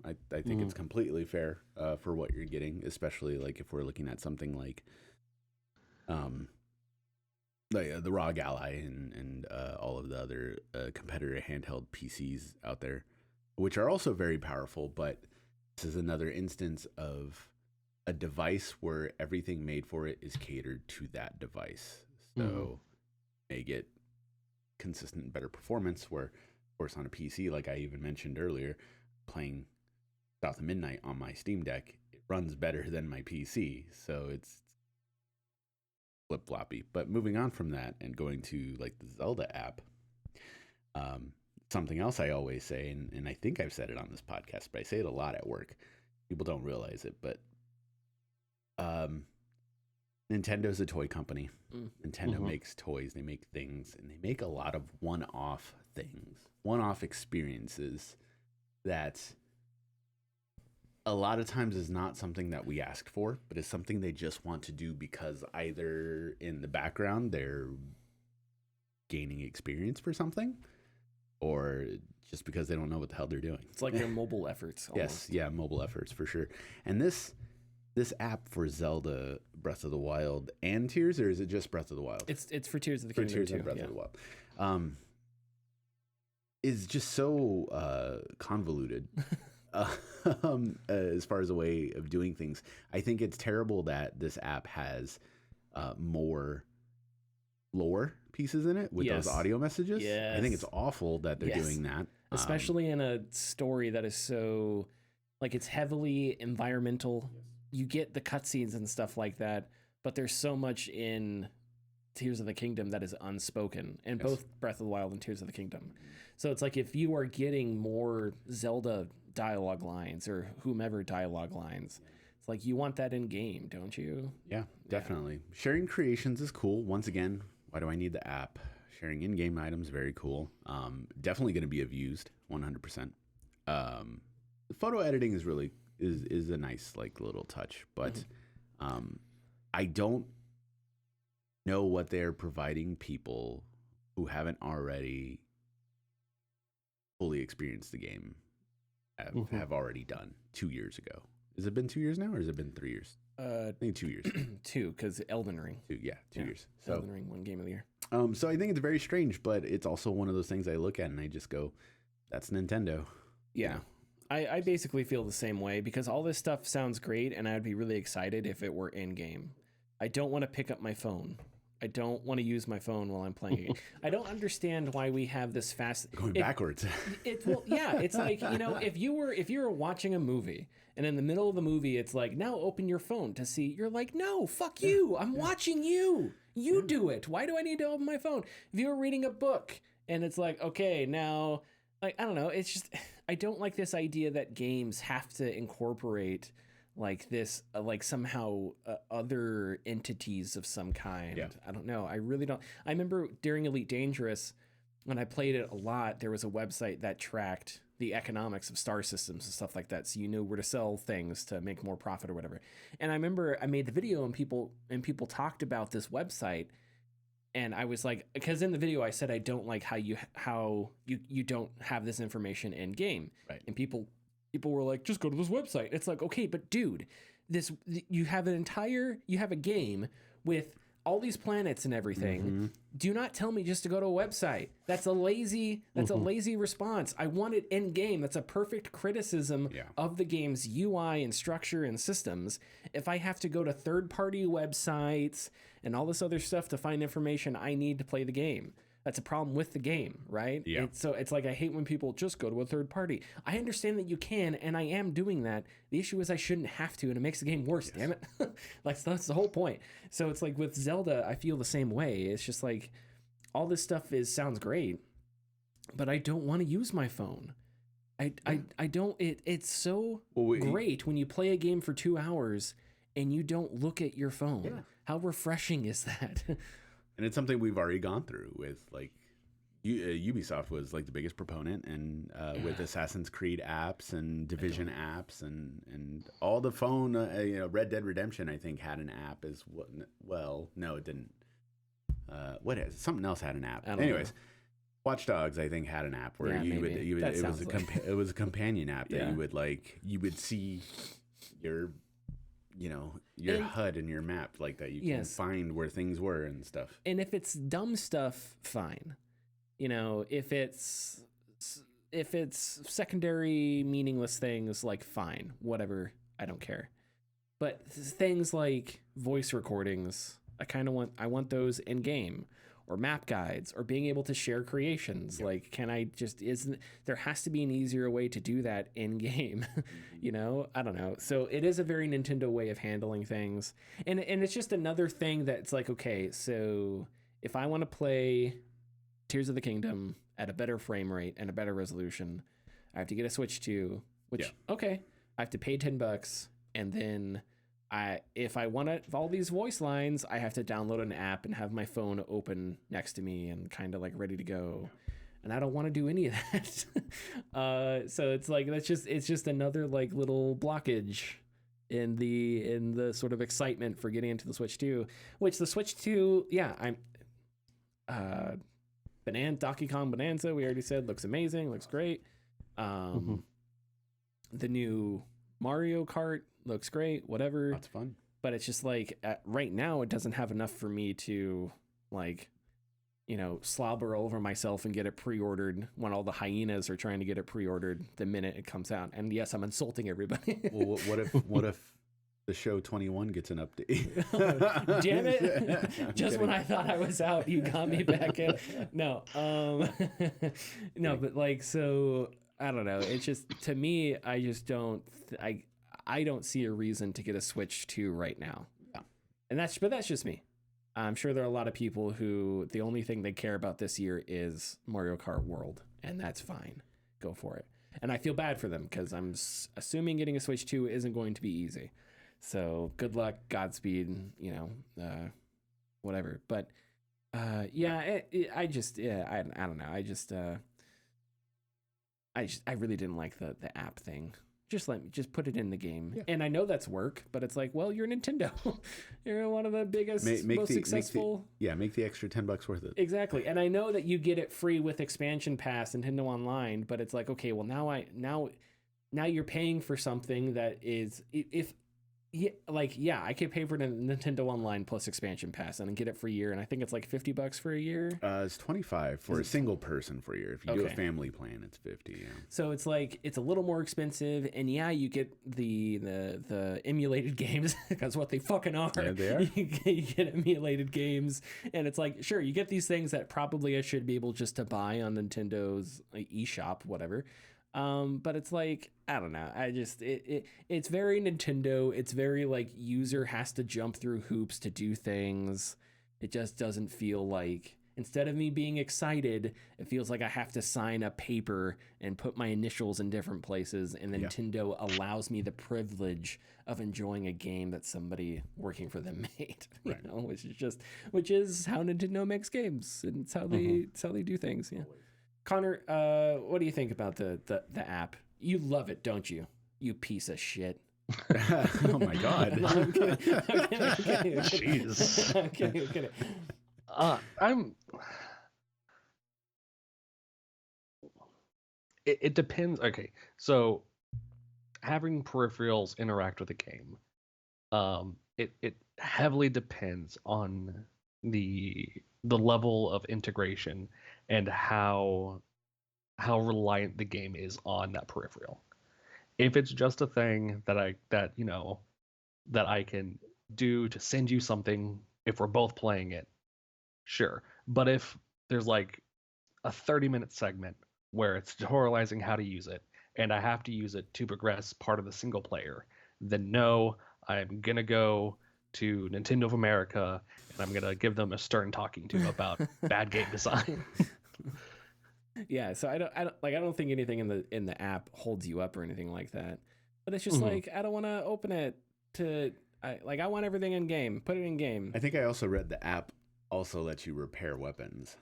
Speaker 2: I think it's completely fair for what you're getting, especially like if we're looking at something like the ROG Ally and all of the other competitor handheld PCs out there, which are also very powerful, but this is another instance of a device where everything made for it is catered to that device. So may get consistent better performance, where of course on a PC, like I even mentioned earlier, playing South of Midnight on my Steam Deck, it runs better than my PC. So it's flip-floppy. But moving on from that and going to like the Zelda app, something else I always say, and I think I've said it on this podcast, but I say it a lot at work. People don't realize it, but Nintendo's a toy company. Nintendo makes toys, they make things, and they make a lot of one-off things, one-off experiences that a lot of times is not something that we ask for, but it's something they just want to do because either in the background they're gaining experience for something, or just because they don't know what the hell they're doing.
Speaker 1: It's like their mobile efforts.
Speaker 2: Yes, yeah, mobile efforts for sure. And this app for Zelda Breath of the Wild and Tears, or is it just Breath of the Wild?
Speaker 1: It's for Tears of the Kingdom.
Speaker 2: For Tears and Breath of the Wild. Is just so convoluted. As far as a way of doing things, I think it's terrible that this app has more lore pieces in it with those audio messages. I think it's awful that they're doing that,
Speaker 1: especially in a story that is so like it's heavily environmental. You get the cutscenes and stuff like that, but there's so much in Tears of the Kingdom that is unspoken, and both Breath of the Wild and Tears of the Kingdom. So it's like if you are getting more Zelda dialogue lines or whomever dialogue lines, it's like you want that in game, don't you?
Speaker 2: Yeah, definitely. Sharing creations is cool. Once again, why do I need the app? Sharing in-game items, very cool. Definitely going to be abused, 100%. Photo editing is really is a nice like little touch, but I don't know what they're providing people who haven't already fully experienced the game have already done 2 years ago. Has it been 2 years now, or has it been 3 years? I think 2 years.
Speaker 1: 2, because Elden Ring.
Speaker 2: 2 years. So
Speaker 1: Elden Ring won Game of the Year.
Speaker 2: So I think it's very strange, but it's also one of those things I look at and I just go, that's Nintendo.
Speaker 1: Yeah. I basically feel the same way, because all this stuff sounds great and I'd be really excited if it were in game. I don't want to pick up my phone. I don't want to use my phone while I'm playing it. I don't understand why we have this fast
Speaker 2: backwards.
Speaker 1: It's like, if you were watching a movie and in the middle of the movie it's like, now open your phone to see, you're like, no, fuck you. I'm watching you. You do it. Why do I need to open my phone? If you were reading a book and it's like, okay, now, like, I don't know. It's just, I don't like this idea that games have to incorporate like this, like somehow other entities of some kind.
Speaker 2: Yeah.
Speaker 1: I don't know. I really don't. I remember during Elite Dangerous, when I played it a lot, there was a website that tracked the economics of star systems and stuff like that. So you knew where to sell things to make more profit or whatever. And I remember I made the video and people talked about this website. And I was like, because in the video I said I don't like how you don't have this information in game.
Speaker 2: Right.
Speaker 1: And people were like, just go to this website. It's like, okay, but dude, you have a game with all these planets and everything.
Speaker 2: Mm-hmm.
Speaker 1: Do not tell me just to go to a website. That's a lazy response. I want it in game. That's a perfect criticism of the game's UI and structure and systems. If I have to go to third-party websites and all this other stuff to find information I need to play the game, that's a problem with the game, right?
Speaker 2: Yeah.
Speaker 1: So it's like, I hate when people just go to a third party. I understand that you can, and I am doing that. The issue is I shouldn't have to, and it makes the game worse, damn it. Like, that's the whole point. So it's like with Zelda, I feel the same way. It's just like, all this stuff sounds great, but I don't want to use my phone. I don't, it's so great when you play a game for 2 hours and you don't look at your phone. Yeah. How refreshing is that?
Speaker 2: And it's something we've already gone through with, like, Ubisoft was like the biggest proponent, and with Assassin's Creed apps and Division apps and all the phone, Red Dead Redemption, I think, had an app as well. No, it didn't. What is something else had an app? Anyways, Watch Dogs, I think, had an app where it was a companion app that you would see your HUD and your map like that. You can find where things were and stuff.
Speaker 1: And if it's dumb stuff, fine. If it's secondary meaningless things, like, fine, whatever, I don't care. But things like voice recordings, I want those in game, or map guides, or being able to share creations. Yep. Like, there has to be an easier way to do that in game. I don't know. So it is a very Nintendo way of handling things. And it's just another thing that's like, okay, so if I want to play Tears of the Kingdom at a better frame rate and a better resolution, I have to get a Switch 2, which, okay, I have to pay $10, and then if I want all these voice lines, I have to download an app and have my phone open next to me and kind of like ready to go. And I don't want to do any of that. So it's like, it's just another like little blockage in the sort of excitement for getting into the Switch 2, which the Switch 2, Donkey Kong Bonanza, we already said, looks amazing, looks great. The new Mario Kart looks great, whatever.
Speaker 2: That's fun.
Speaker 1: But it's just like, right now, it doesn't have enough for me to, like, slobber over myself and get it pre-ordered when all the hyenas are trying to get it pre-ordered the minute it comes out. And yes, I'm insulting everybody.
Speaker 2: Well, what if the show 21 gets an update?
Speaker 1: Damn it. Just when I thought I was out, you got me back in. No. No, but like, so I don't know. It's just, to me, I just don't, I don't see a reason to get a Switch 2 right now. Yeah. But that's just me. I'm sure there are a lot of people who the only thing they care about this year is Mario Kart World, and that's fine. Go for it. And I feel bad for them because I'm assuming getting a Switch 2 isn't going to be easy. So good luck, Godspeed, whatever. But I don't know. I really didn't like the app thing. Just put it in the game. Yeah. And I know that's work, but it's like, well, you're Nintendo. You're one of the biggest, most successful.
Speaker 2: Make the extra $10 worth it.
Speaker 1: Exactly. And I know that you get it free with Expansion Pass and Nintendo Online, but it's like, okay, well, now you're paying for something that is, I could pay for Nintendo Online plus Expansion Pass and get it for a year, and I think it's like $50 for a year.
Speaker 2: It's $25 for a single person for a year. If you do a family plan, it's $50. Yeah.
Speaker 1: So it's like, it's a little more expensive, and you get the emulated games because what they fucking are.
Speaker 2: Yeah, they are.
Speaker 1: You get emulated games, and it's like, sure, you get these things that probably I should be able just to buy on Nintendo's eShop, whatever. But it's like, I don't know. It's very Nintendo. It's very like user has to jump through hoops to do things. It just doesn't feel like, instead of me being excited, it feels like I have to sign a paper and put my initials in different places. And Nintendo allows me the privilege of enjoying a game that somebody working for them made,
Speaker 2: right.
Speaker 1: which is how Nintendo makes games. And it's how they do things. Yeah. Connor, what do you think about the app? You love it, don't you? You piece of shit.
Speaker 2: Oh my God.
Speaker 1: No, I'm kidding.
Speaker 3: Jeez.
Speaker 1: I'm kidding.
Speaker 3: It depends. Okay, so having peripherals interact with the game, it heavily depends on the level of integration and how reliant the game is on that peripheral. If it's just a thing that I can do to send you something if we're both playing it, sure. But if there's like a 30-minute segment where it's tutorializing how to use it and I have to use it to progress part of the single player, then no, I'm going to go to Nintendo of America and I'm going to give them a stern talking to about bad game design.
Speaker 1: Yeah, so I don't think anything in the app holds you up or anything like that. But it's just like I don't want to open it I want everything in game. Put it in game.
Speaker 2: I think I also read the app also lets you repair weapons.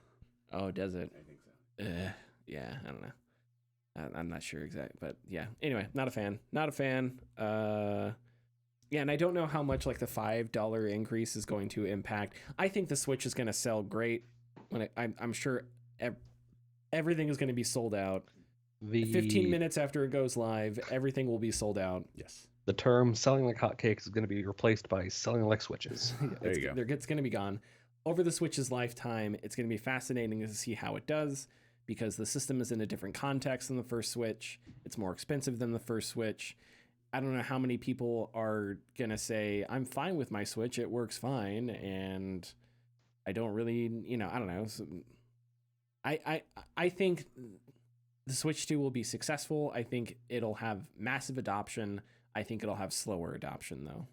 Speaker 1: Oh, does it?
Speaker 2: I think so.
Speaker 1: Yeah, I don't know. I'm not sure exactly, but yeah. Anyway, not a fan. Yeah, and I don't know how much like the $5 increase is going to impact. I think the Switch is going to sell great. I'm sure everything is going to be sold out. 15 minutes after it goes live, everything will be sold out.
Speaker 2: Yes.
Speaker 3: The term selling like hotcakes is going to be replaced by selling like Switches.
Speaker 2: There you go.
Speaker 1: It's going to be gone. Over the Switch's lifetime, it's going to be fascinating to see how it does because the system is in a different context than the first Switch. It's more expensive than the first Switch. I don't know how many people are going to say, I'm fine with my Switch. It works fine. And I don't really, I don't know. So I think the Switch 2 will be successful. I think it'll have massive adoption. I think it'll have slower adoption though.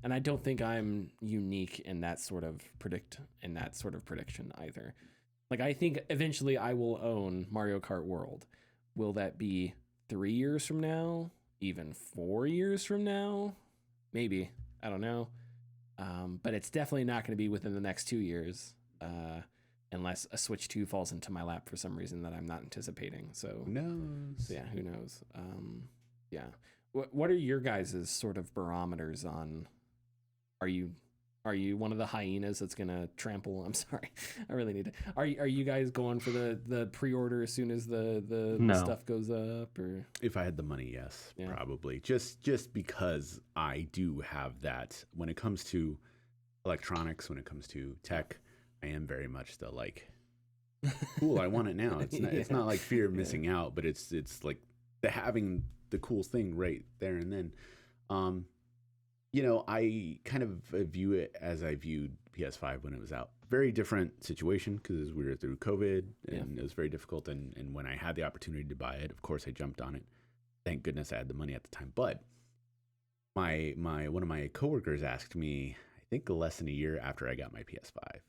Speaker 1: And I don't think I'm unique in that sort of prediction either. Like I think eventually I will own Mario Kart World. Will that be 3 years from now? Even 4 years from now? Maybe. I don't know. But it's definitely not going to be within the next 2 years. Unless a Switch 2 falls into my lap for some reason that I'm not anticipating. So
Speaker 2: who knows?
Speaker 1: Yeah, who knows? Yeah. What are your guys' sort of barometers on? Are you one of the hyenas that's gonna trample? I'm sorry, I really need to. Are you guys going for the pre-order as soon as the stuff goes up? Or
Speaker 2: if I had the money, yes, probably. Just because I do have that when it comes to electronics, when it comes to tech. I am very much the like, cool, I want it now. It's not like fear of missing out, but it's like having the cool thing right there and then. I kind of view it as I viewed PS5 when it was out. Very different situation because we were through COVID and it was very difficult. And when I had the opportunity to buy it, of course I jumped on it. Thank goodness I had the money at the time. But my one of my coworkers asked me, I think less than a year after I got my PS5,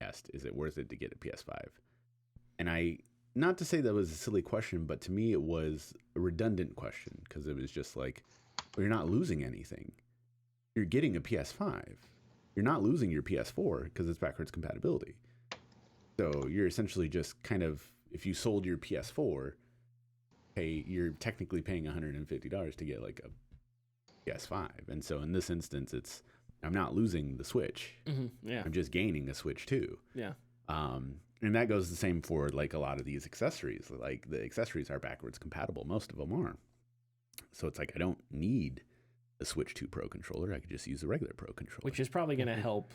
Speaker 2: asked, is it worth it to get a PS5? And I, not to say that was a silly question, but to me it was a redundant question because it was just like, well, you're not losing anything. You're getting a PS5. You're not losing your PS4 because it's backwards compatibility. So you're essentially just kind of, if you sold your PS4, you're technically paying $150 to get like a PS5. And so in this instance, I'm not losing the Switch.
Speaker 1: Mm-hmm. Yeah.
Speaker 2: I'm just gaining a Switch too.
Speaker 1: Yeah.
Speaker 2: And that goes the same for like a lot of these accessories. Like the accessories are backwards compatible. Most of them are. So it's like I don't need a Switch 2 Pro controller. I could just use a regular Pro controller.
Speaker 1: Which is probably going to help.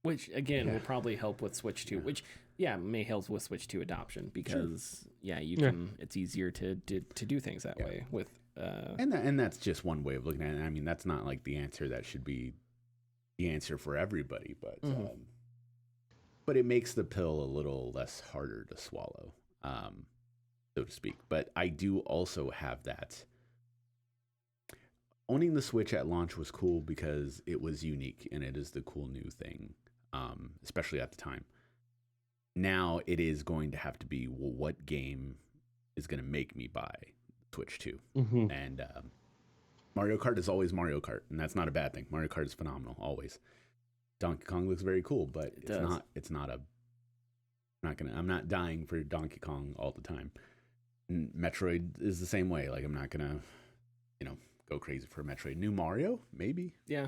Speaker 1: Which again will probably help with Switch 2. Which may help with Switch 2 adoption because you can. It's easier to do things that way with.
Speaker 2: And that's just one way of looking at it. I mean, that's not like the answer that should be the answer for everybody, but it makes the pill a little less harder to swallow, so to speak. But I do also have that. Owning the Switch at launch was cool because it was unique and it is the cool new thing, especially at the time. Now it is going to have to be, well, what game is going to make me buy Switch 2? Mm-hmm. And Mario Kart is always Mario Kart, and that's not a bad thing. Mario Kart is phenomenal, always. Donkey Kong looks very cool, but I'm not dying for Donkey Kong all the time. And Metroid is the same way. Like I'm not gonna, go crazy for Metroid. New Mario, maybe. Yeah.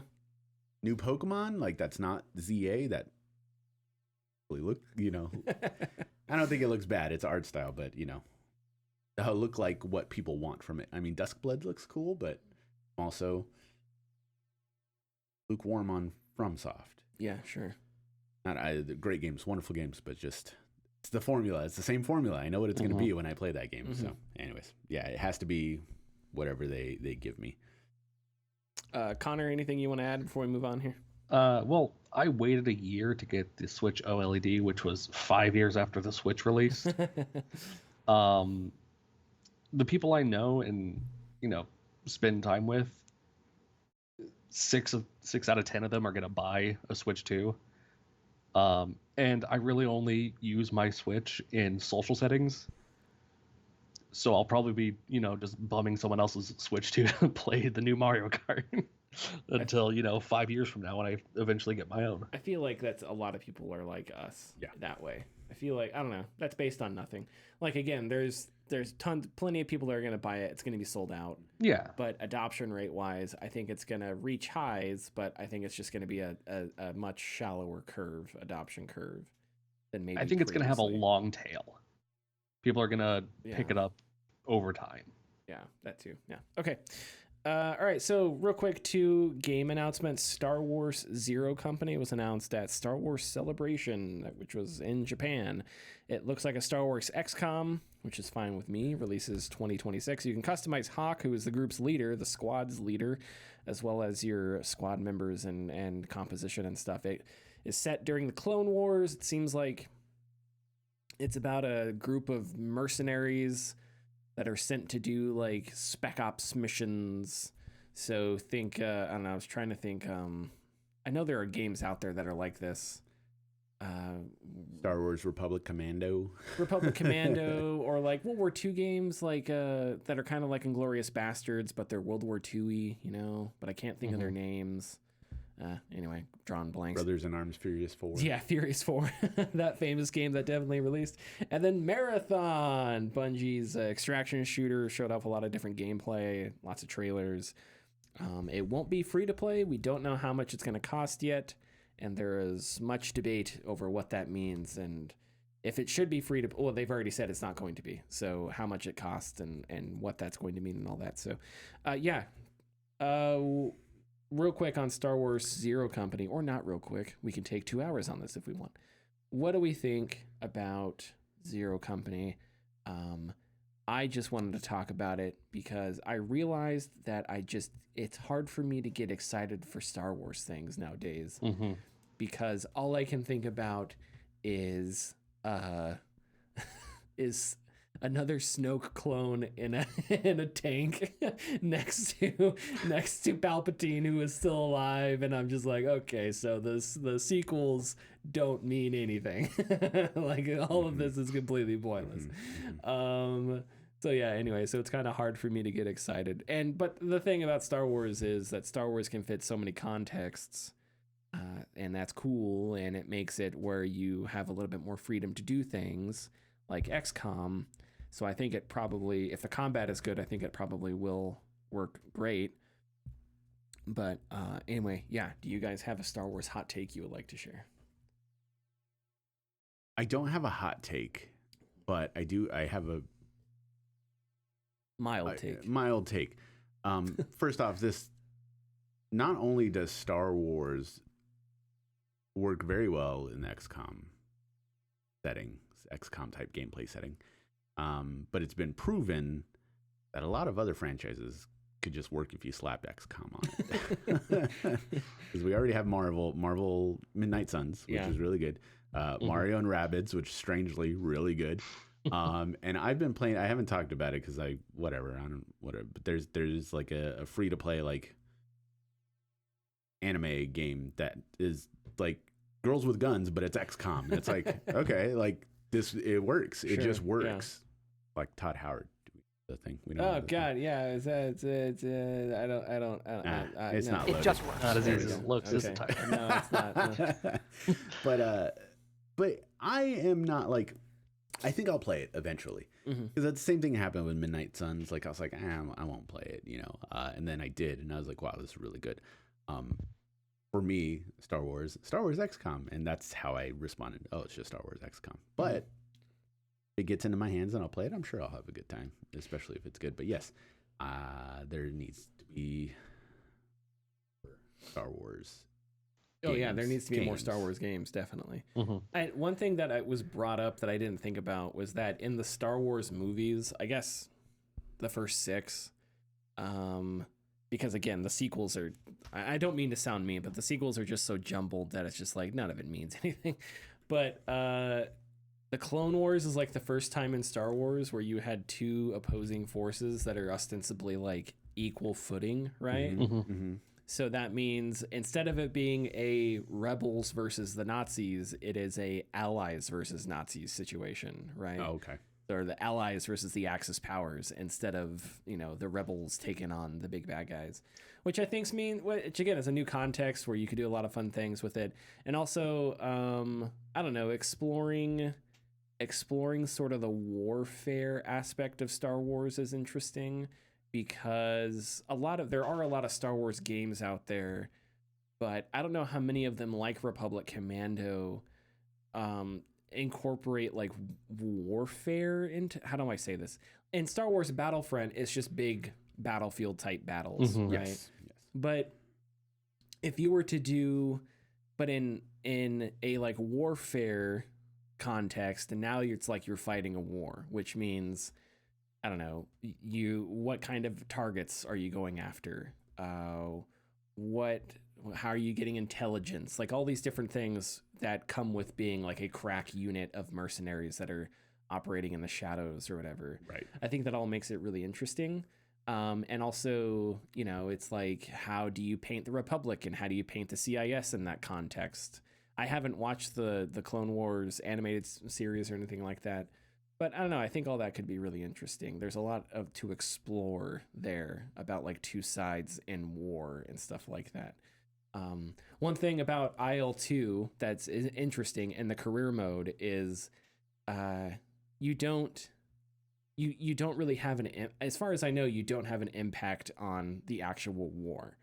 Speaker 2: New Pokemon, like that's not ZA. That really look, I don't think it looks bad. It's art style, but it'll look like what people want from it. I mean, Duskblood looks cool, but also lukewarm on FromSoft.
Speaker 1: Yeah, sure.
Speaker 2: great games, wonderful games, but just it's the formula. It's the same formula. I know what it's going to be when I play that game. So, anyways, yeah, it has to be whatever they give me.
Speaker 1: Connor, anything you want to add before we move on here?
Speaker 3: Well, I waited a year to get the Switch OLED, which was 5 years after the Switch release. The people I know and spend time with, 6 out of 10 of them are gonna buy a Switch 2. And I really only use my Switch in social settings. So I'll probably be, just bumming someone else's Switch to play the new Mario Kart until, 5 years from now when I eventually get my own.
Speaker 1: I feel like that's a lot of people are like us that way. I feel like, I don't know, that's based on nothing. Like, again, there's plenty of people that are going to buy it. It's going to be sold out.
Speaker 3: Yeah.
Speaker 1: But adoption rate wise, I think it's going to reach highs, but I think it's just going to be a much shallower adoption curve than maybe
Speaker 3: I think it's going to have a long tail. People are going to pick it up over time.
Speaker 1: Yeah, that too. Yeah. Okay. All right. So real quick, 2 game announcements. Star Wars Zero Company was announced at Star Wars Celebration, which was in Japan. It looks like a Star Wars XCOM, which is fine with me. Releases 2026. You can customize Hawk, who is the group's leader, the squad's leader, as well as your squad members and composition and stuff. It is set during the Clone Wars. It seems like it's about a group of mercenaries that are sent to do like spec ops missions. So think, I don't know, I was trying to think, I know there are games out there that are like this.
Speaker 2: Star Wars Republic Commando.
Speaker 1: Or like World War II games like that are kind of like Inglourious Bastards, but they're World War II-y, but I can't think of their names. Anyway, drawing blanks.
Speaker 2: Brothers in Arms, Furious 4.
Speaker 1: Yeah, Furious 4. That famous game that definitely released. And then Marathon, Bungie's extraction shooter, showed off a lot of different gameplay, lots of trailers. It won't be free to play. We don't know how much it's going to cost yet. And there is much debate over what that means. And if it should be free to... Well, they've already said it's not going to be. So how much it costs and what that's going to mean and all that. So, real quick on Star Wars Zero Company, or not real quick. We can take 2 hours on this if we want. What do we think about Zero Company? I just wanted to talk about it because I realized that it's hard for me to get excited for Star Wars things nowadays because all I can think about is another Snoke clone in a tank next to Palpatine, who is still alive, and I'm just like, okay, so the sequels don't mean anything. Like all of this is completely pointless. So yeah, anyway, so it's kind of hard for me to get excited. But the thing about Star Wars is that Star Wars can fit so many contexts. And that's cool, and it makes it where you have a little bit more freedom to do things like XCOM. So I think it probably, if the combat is good, I think it probably will work great. But anyway, yeah. Do you guys have a Star Wars hot take you would like to share?
Speaker 2: I don't have a hot take, but I have a
Speaker 1: mild take.
Speaker 2: Mild take. First off, this not only does Star Wars work very well in the XCOM setting, XCOM type gameplay setting, but it's been proven that a lot of other franchises could just work if you slapped XCOM on it. Because we already have Marvel Midnight Suns, which is really good. Mario and Rabbids, which is strangely really good. And I've been playing. I haven't talked about it because whatever. But there's like a free to play like anime game that is like girls with guns, but it's XCOM. It's like okay, like it works. It just works. Like Todd Howard. The thing. We don't.
Speaker 1: Oh God, yeah. It's I don't.
Speaker 2: It's not.
Speaker 3: It just works. Not as easy as it looks.
Speaker 1: Okay. No, it's not. No.
Speaker 2: But I am not like. I think I'll play it eventually because the same thing happened with Midnight Suns. Like I was like, I won't play it, and then I did, and I was like, wow, this is really good. For me, Star Wars XCOM, and that's how I responded. Oh, it's just Star Wars XCOM, but. If it gets into my hands and I'll play it, I'm sure I'll have a good time, especially if it's good. But yes, there needs to be Star Wars.
Speaker 1: Oh yeah, there needs to be more
Speaker 2: games.
Speaker 1: Star Wars games, definitely.
Speaker 3: Mm-hmm.
Speaker 1: One thing that was brought up that I didn't think about was that in the Star Wars movies, I guess the first 6, because again, the sequels are, I don't mean to sound mean, but the sequels are just so jumbled that it's just like none of it means anything. But the Clone Wars is like the first time in Star Wars where you had 2 opposing forces that are ostensibly like equal footing, right? So that means instead of it being a rebels versus the Nazis, it is a allies versus Nazis situation, right?
Speaker 2: Oh, okay.
Speaker 1: Or the allies versus the Axis powers instead of, the rebels taking on the big bad guys, which I think which again is a new context where you could do a lot of fun things with it. And also, I don't know, exploring sort of the warfare aspect of Star Wars is interesting, because there are a lot of Star Wars games out there, but I don't know how many of them, like Republic Commando, incorporate like warfare into, how do I say this? In Star Wars Battlefront, it's just big battlefield type battles, right?
Speaker 2: Yes.
Speaker 1: But if you were to do, but in a like warfare context, and now it's like you're fighting a war, which means, I don't know, what kind of targets are you going after? How are you getting intelligence? Like all these different things that come with being like a crack unit of mercenaries that are operating in the shadows or whatever.
Speaker 2: Right.
Speaker 1: I think that all makes it really interesting. And also, it's like, how do you paint the Republic and how do you paint the CIS in that context? I haven't watched the Clone Wars animated series or anything like that, but I don't know. I think all that could be really interesting. There's a lot to explore there about like 2 sides in war and stuff like that. One thing about IL-2 that's interesting in the career mode is you don't really have as far as I know, you don't have an impact on the actual war.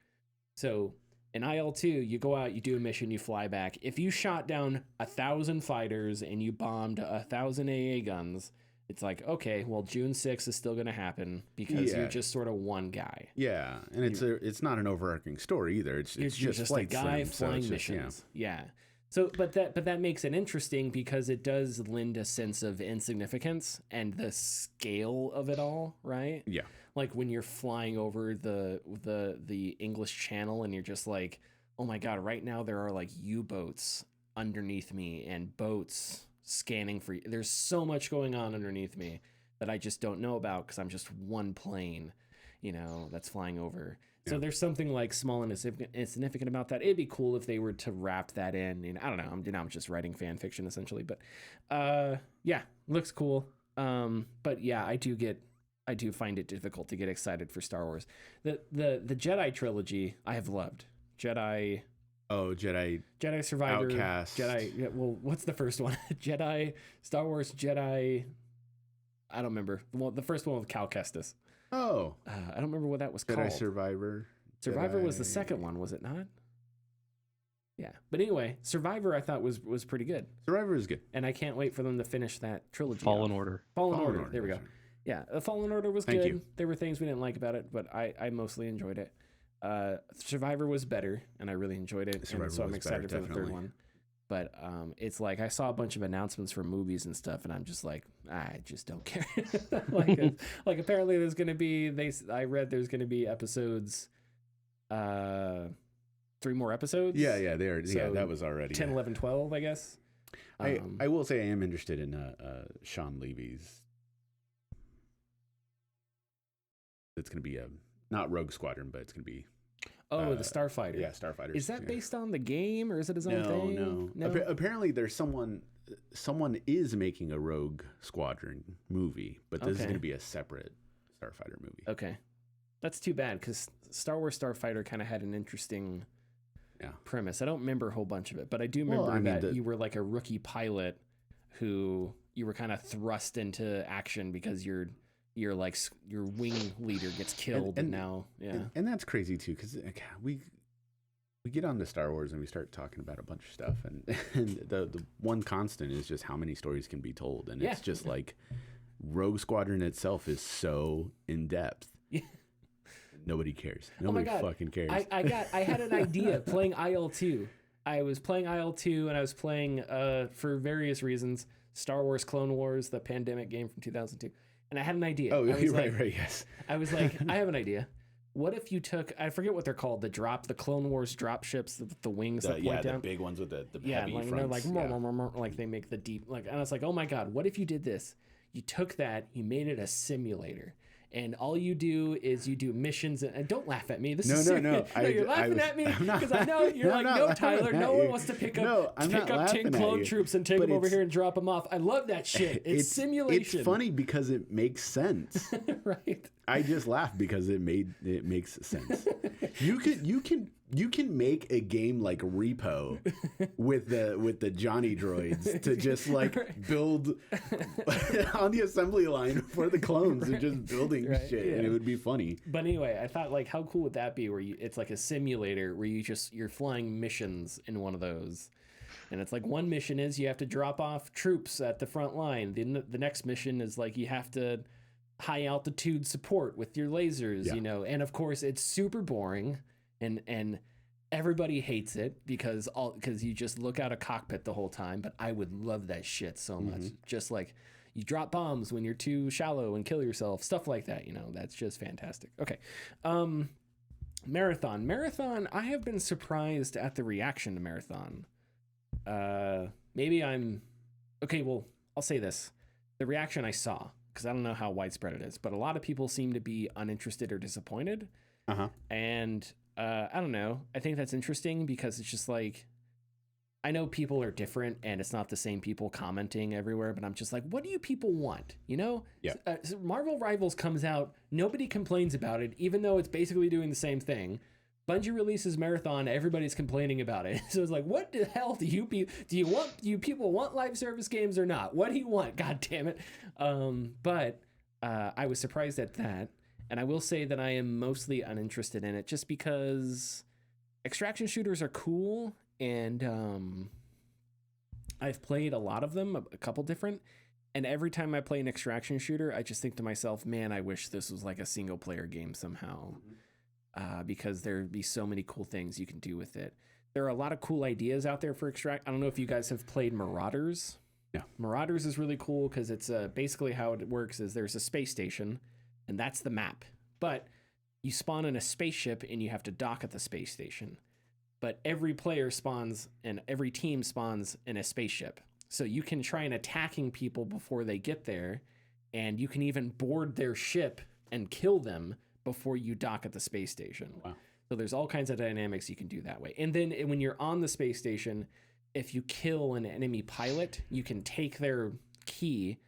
Speaker 1: So in IL-2, you go out, you do a mission, you fly back. If you shot down 1,000 fighters and you bombed 1,000 AA guns, it's like, okay, well, June 6th is still going to happen because you're just sort of one guy.
Speaker 2: Yeah, and it's not an overarching story either. It's just
Speaker 1: a guy flying missions. Yeah. So, but that makes it interesting because it does lend a sense of insignificance and the scale of it all, right?
Speaker 2: Yeah.
Speaker 1: Like when you're flying over the English Channel and you're just like, oh my God, right now there are like U-boats underneath me and boats scanning for you. There's so much going on underneath me that I just don't know about because I'm just one plane, that's flying over. So there's something like small and insignificant about that. It'd be cool if they were to wrap that in. I don't know. I'm just writing fan fiction essentially, but looks cool. But yeah, I do find it difficult to get excited for Star Wars. The Jedi trilogy I have loved. Jedi Survivor,
Speaker 2: Outcast.
Speaker 1: Well, what's the first one? Jedi, Star Wars Jedi. I don't remember. Well, the first one with Cal Kestis.
Speaker 2: Oh,
Speaker 1: I don't remember what that was
Speaker 2: Jedi
Speaker 1: called.
Speaker 2: Survivor.
Speaker 1: Survivor was the second one, was it not? Yeah, but anyway, Survivor I thought was pretty good.
Speaker 2: Survivor is good,
Speaker 1: and I can't wait for them to finish that trilogy.
Speaker 3: Fallen Order.
Speaker 1: Fallen Order. There we go. Yeah, the Fallen Order was
Speaker 2: Thank
Speaker 1: good.
Speaker 2: you.
Speaker 1: There were things we didn't like about it, but I mostly enjoyed it. Survivor was better, and I really enjoyed it, and so I'm excited for the third one. But it's like I saw a bunch of announcements for movies and stuff, and I'm just like, I just don't care. like apparently there's gonna be I read there's gonna be episodes, 3 more episodes.
Speaker 2: Yeah, they are. So yeah, that was already
Speaker 1: 10, 11, 12, I guess.
Speaker 2: I will say I am interested in Sean Levy's. It's gonna be not Rogue Squadron, but it's gonna be.
Speaker 1: Oh, the Starfighter.
Speaker 2: Yeah, Starfighter.
Speaker 1: Is that based on the game, or is it his own thing?
Speaker 2: No. Apparently, there's someone is making a Rogue Squadron movie, but this is going to be a separate Starfighter movie.
Speaker 1: Okay, that's too bad because Star Wars Starfighter kind of had an interesting premise. I don't remember a whole bunch of it, but I do remember that you were like a rookie pilot who you were kind of thrust into action because your wing leader gets killed and now
Speaker 2: and that's crazy too because we get onto Star Wars and we start talking about a bunch of stuff and the one constant is just how many stories can be told, and it's just like Rogue Squadron itself is so in depth. Nobody cares. Nobody fucking cares.
Speaker 1: I had an idea playing IL-2 I was playing IL-2 and I was playing for various reasons Star Wars Clone Wars, the pandemic game from 2002, and I had an idea.
Speaker 2: Oh, you're
Speaker 1: like,
Speaker 2: right, yes.
Speaker 1: I was like, I have an idea. What if you took, I forget what they're called, the Clone Wars drop ships, the wings that point down.
Speaker 2: The big ones with the heavy
Speaker 1: like,
Speaker 2: fronts.
Speaker 1: They're like, like they make the deep, like, and I was like, oh my God, what if you did this? You took that, you made it a simulator. And all you do is you do missions, and don't laugh at me. This is serious. No, you're laughing at me because I know you're like, no, Tyler, no one wants to pick up 10 clone troops and take them over here and drop them off. I love that shit. It's simulation.
Speaker 2: It's funny because it makes sense.
Speaker 1: Right.
Speaker 2: I just laugh because it makes sense. You can make a game like Repo with the Johnny droids to just like build on the assembly line for the clones and just building shit, and it would be funny.
Speaker 1: But anyway, I thought, like, how cool would that be? Where it's like a simulator where you're flying missions in one of those. And it's like one mission is you have to drop off troops at the front line. The next mission is like you have to high altitude support with your lasers, you know. And of course, it's super boring, and everybody hates it because you just look out a cockpit the whole time. But I would love that shit so much. Just like you drop bombs when you're too shallow and kill yourself, stuff like that. You know, that's just fantastic. Okay. Marathon. I have been surprised at the reaction to Marathon. Maybe I'm okay. Well, I'll say this. The reaction I saw, because I don't know how widespread it is, but a lot of people seem to be uninterested or disappointed. And I don't know. I think that's interesting because it's just like, I know people are different and it's not the same people commenting everywhere, but I'm just like, what do you people want? You know?
Speaker 2: Yeah.
Speaker 1: So Marvel Rivals comes out, nobody complains about it, even though it's basically doing the same thing. Bungie releases Marathon, everybody's complaining about it. So it's like, what the hell do you people want live service games or not? What do you want? God damn it. But I was surprised at that. And I will say that I am mostly uninterested in it just because extraction shooters are cool. And I've played a lot of them, a couple different. And every time I play an extraction shooter, I just think to myself, man, I wish this was like a single player game somehow. Because there'd be so many cool things you can do with it. There are a lot of cool ideas out there for extract. I don't know if you guys have played Marauders.
Speaker 2: Yeah.
Speaker 1: Marauders is really cool because it's basically how it works is there's a space station and that's the map. But you spawn in a spaceship and you have to dock at the space station. But every player spawns and every team spawns in a spaceship. So you can try and attacking people before they get there. And you can even board their ship and kill them before you dock at the space station.
Speaker 2: Wow.
Speaker 1: So there's all kinds of dynamics you can do that way. And then when you're on the space station, if you kill an enemy pilot, you can take their key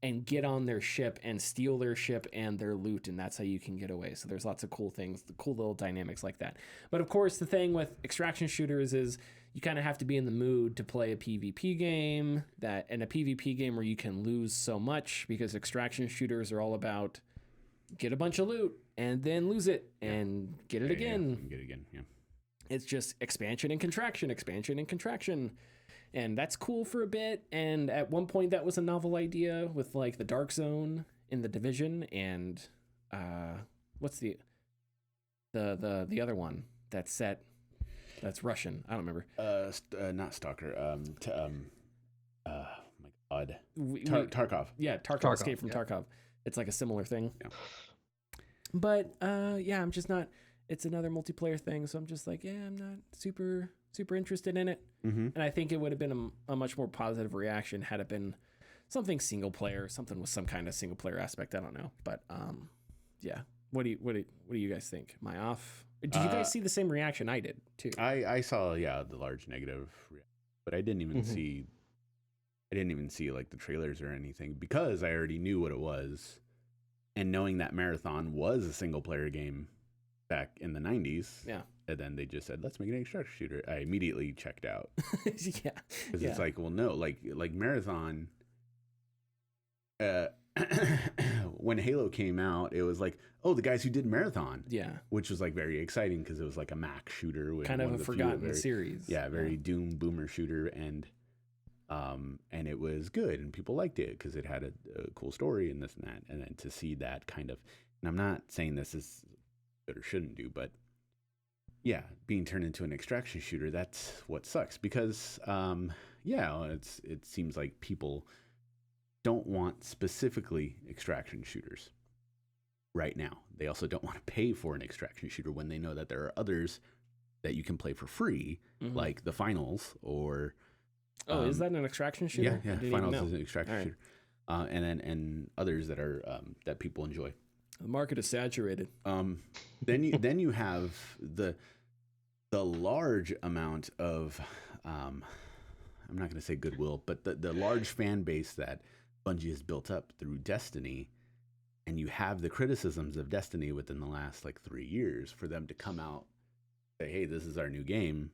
Speaker 1: and get on their ship and steal their ship and their loot, and that's how you can get away. So there's lots of cool things, the cool little dynamics like that. But of course, the thing with extraction shooters is you kind of have to be in the mood to play a PvP game, and a PvP game where you can lose so much, because extraction shooters are all about get a bunch of loot and then lose it and get it again.
Speaker 2: Get it again, yeah.
Speaker 1: It's just expansion and contraction. And that's cool for a bit. And at one point that was a novel idea with like the Dark Zone in the Division and what's the other one that's Russian. I don't remember.
Speaker 2: Not Stalker. My God. Tarkov.
Speaker 1: Yeah, Tarkov Escape from Tarkov. It's like a similar thing.
Speaker 2: Yeah.
Speaker 1: But I'm just not. It's another multiplayer thing, so I'm just like, I'm not super interested in it.
Speaker 2: Mm-hmm.
Speaker 1: And I think it would have been a much more positive reaction had it been something single player, something with some kind of single player aspect. I don't know, but yeah. What do you guys think? Am I off? Did you guys see the same reaction I did too?
Speaker 2: I saw the large negative, but I didn't even see. I didn't even see like the trailers or anything because I already knew what it was, and knowing that Marathon was a single player game back in the 90s.
Speaker 1: Yeah.
Speaker 2: And then they just said, let's make an extraction shooter. I immediately checked out.
Speaker 1: Yeah.
Speaker 2: Because it's like, well, no, like Marathon, when Halo came out, it was like, oh, the guys who did Marathon.
Speaker 1: Yeah. Which
Speaker 2: was like very exciting because it was like a Mac shooter. With
Speaker 1: kind of a forgotten series.
Speaker 2: Yeah, very Doom boomer shooter. And it was good and people liked it because it had a cool story and this and that. And then to see that kind of, and I'm not saying this is good or shouldn't do, but being turned into an extraction shooter, that's what sucks because, it seems like people don't want specifically extraction shooters right now. They also don't want to pay for an extraction shooter when they know that there are others that you can play for free, like the Finals or.
Speaker 1: Is that an extraction shooter?
Speaker 2: Yeah. Finals is an extraction shooter, and others that are that people enjoy.
Speaker 1: The market is saturated.
Speaker 2: Then you have the large amount of I'm not going to say goodwill, but the large fan base that Bungie has built up through Destiny, and you have the criticisms of Destiny within the last 3 years for them to come out and say, hey, this is our new game.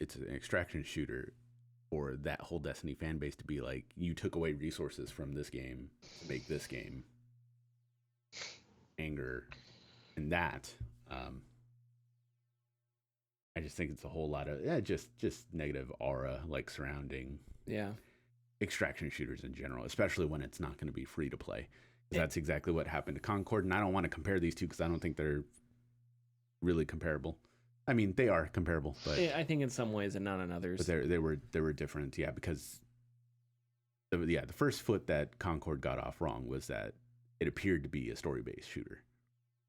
Speaker 2: It's an extraction shooter, or that whole Destiny fan base to be like, you took away resources from this game to make this game. Anger and that. I just think it's a whole lot of just negative aura surrounding extraction shooters in general, especially when it's not going to be free to play. That's exactly what happened to Concord, and I don't want to compare these two because I don't think they're really comparable. I mean, they are comparable, but
Speaker 1: I think in some ways and not in others.
Speaker 2: But they were different, because the first foot that Concord got off wrong was that it appeared to be a story-based shooter.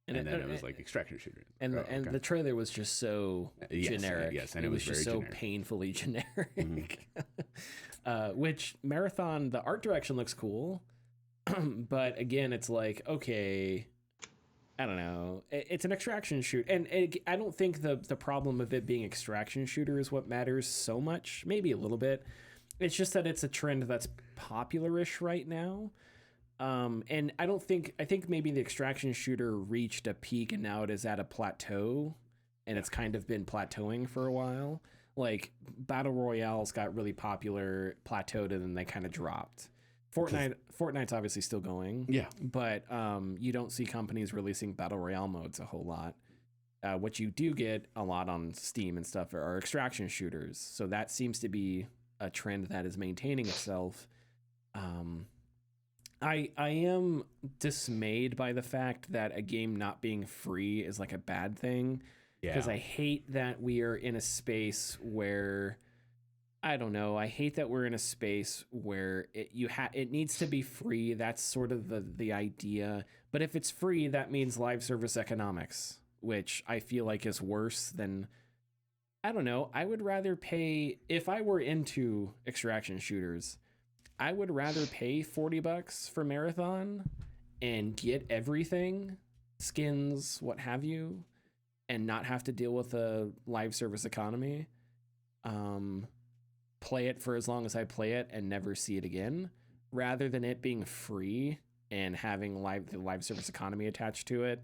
Speaker 2: And then it was extraction shooter.
Speaker 1: And the trailer was just so generic.
Speaker 2: Yes, and it was
Speaker 1: just
Speaker 2: very
Speaker 1: so
Speaker 2: generic.
Speaker 1: Painfully generic. Which Marathon, the art direction looks cool. But again, it's okay, I don't know. It's an extraction shooter. And I don't think the problem of it being extraction shooter is what matters so much. Maybe a little bit. It's just that it's a trend that's popular-ish right now. And I think maybe the extraction shooter reached a peak and now it is at a plateau, and it's kind of been plateauing for a while. Battle Royales got really popular, plateaued, and then they kind of dropped. Fortnite's obviously still going.
Speaker 2: Yeah.
Speaker 1: But you don't see companies releasing Battle Royale modes a whole lot. What you do get a lot on Steam and stuff are extraction shooters. So that seems to be a trend that is maintaining itself. I am dismayed by the fact that a game not being free is a bad thing. Because I hate that we are in a space where, I don't know, I hate that we're in a space where it needs to be free. That's sort of the idea. But if it's free, that means live service economics, which I feel like is worse than, I don't know, I would rather pay, if I were into extraction shooters, I would rather pay $40 for Marathon and get everything, skins, what have you, and not have to deal with a live service economy. Play it for as long as I play it and never see it again, rather than it being free and having the live service economy attached to it.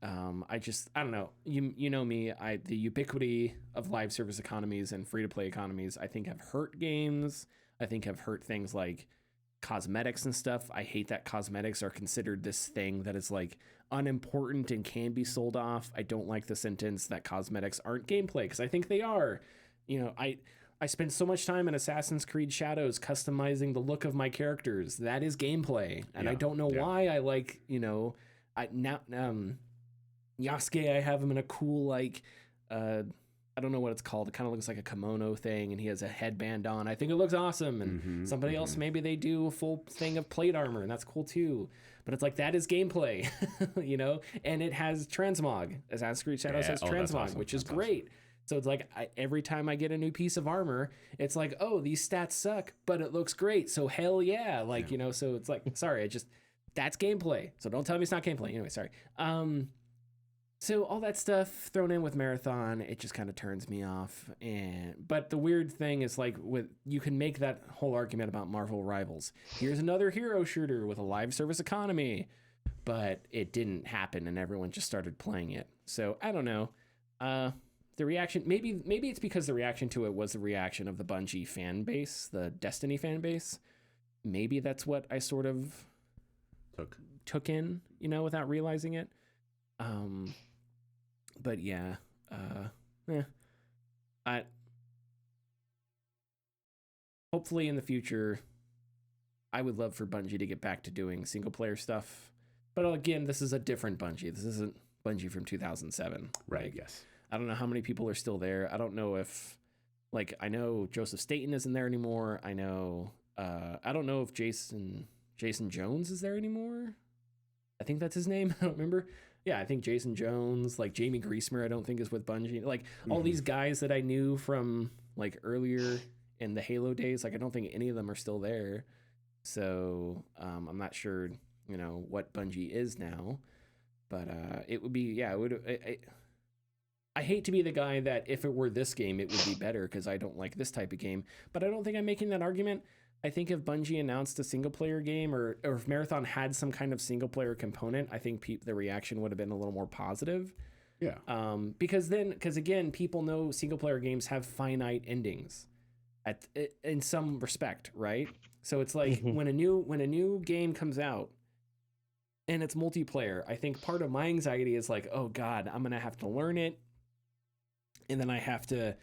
Speaker 1: I don't know. You know me. The ubiquity of live service economies and free to play economies, I think, have hurt games. I think have hurt things like cosmetics and stuff. I hate that cosmetics are considered this thing that is unimportant and can be sold off. I don't like the sentence that cosmetics aren't gameplay, because I think they are. I spend so much time in Assassin's Creed Shadows customizing the look of my characters. That is gameplay. And I don't know why I Yasuke, I have him in a cool, I don't know what it's called. It kind of looks like a kimono thing, and he has a headband on. I think it looks awesome. And somebody else, maybe they do a full thing of plate armor, and that's cool too. But it's that is gameplay, and it has transmog. Assassin's Creed Shadows has transmog, awesome. Which is great. Awesome. So it's every time I get a new piece of armor, it's oh, these stats suck, but it looks great. So hell yeah. So it's sorry, that's gameplay. So don't tell me it's not gameplay. Anyway, sorry. So all that stuff thrown in with Marathon, it just kind of turns me off. But the weird thing is you can make that whole argument about Marvel Rivals. Here's another hero shooter with a live service economy, but it didn't happen and everyone just started playing it. So I don't know. The reaction, maybe it's because the reaction to it was the reaction of the Bungie fan base, the Destiny fan base. Maybe that's what I sort of took in, without realizing it. But yeah, hopefully in the future, I would love for Bungie to get back to doing single player stuff. But again, this is a different Bungie. This isn't Bungie from 2007.
Speaker 2: Right.
Speaker 1: Like,
Speaker 2: Yes.
Speaker 1: I don't know how many people are still there. I don't know if, like, I know Joseph Staten isn't there anymore. I know, I don't know if Jason Jones is there anymore. I think that's his name. I don't remember. Yeah, I think Jason Jones, like Jamie Griesmer, I don't think is with Bungie. Like all these guys that I knew from like earlier in the Halo days, like I don't think any of them are still there. So I'm not sure, you know, what Bungie is now. But it would be, yeah, it would. I hate to be the guy that if it were this game, it would be better because I don't like this type of game. But I don't think I'm making that argument. I think if Bungie announced a single player game or if Marathon had some kind of single player component, I think the reaction would have been a little more positive.
Speaker 2: Yeah.
Speaker 1: Because again, people know single player games have finite endings in some respect, right? So it's like when a new game comes out and it's multiplayer, I think part of my anxiety is like, oh God, I'm going to have to learn it. And then I have to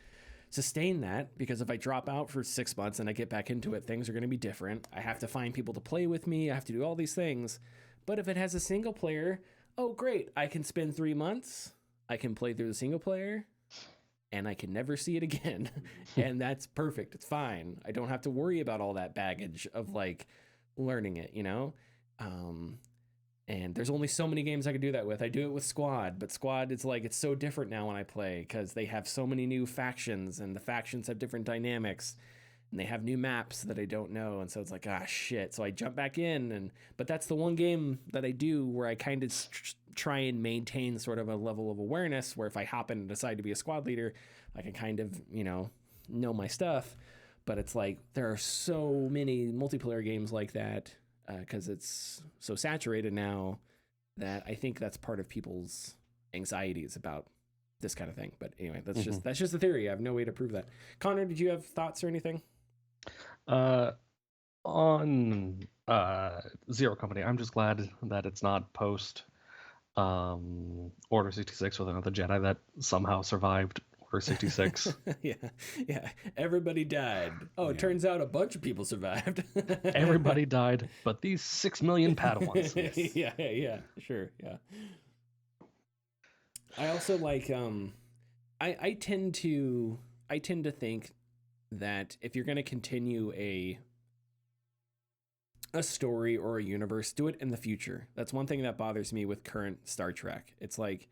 Speaker 1: sustain that because if I drop out for 6 months and I get back into it, things are going to be different. I have to find people to play with me. I have to do all these things. But if it has a single player, oh great, I can spend 3 months. I can play through the single player and I can never see it again. And that's perfect. It's fine. I don't have to worry about all that baggage of like learning it, you know? And there's only so many games I could do that with. I do it with Squad, but Squad, it's like, it's so different now when I play because they have so many new factions and the factions have different dynamics and they have new maps that I don't know. And so it's like, ah, shit. So I jump back in but that's the one game that I do where I kind of try and maintain sort of a level of awareness where if I hop in and decide to be a squad leader, I can kind of, you know my stuff. But it's like, there are so many multiplayer games like that. Because it's so saturated now that I think that's part of people's anxieties about this kind of thing. But anyway, that's just a theory. I have no way to prove that. Connor, did you have thoughts or anything?
Speaker 3: On Zero Company, I'm just glad that it's not post Order 66 with another Jedi that somehow survived Order 66.
Speaker 1: Yeah. Everybody died. Oh, it turns out a bunch of people survived.
Speaker 3: Everybody died, but these 6 million Padawans.
Speaker 1: Yes. Yeah. Sure. Yeah. I also like. I tend to think that if you're going to continue a story or a universe, do it in the future. That's one thing that bothers me with current Star Trek. It's like,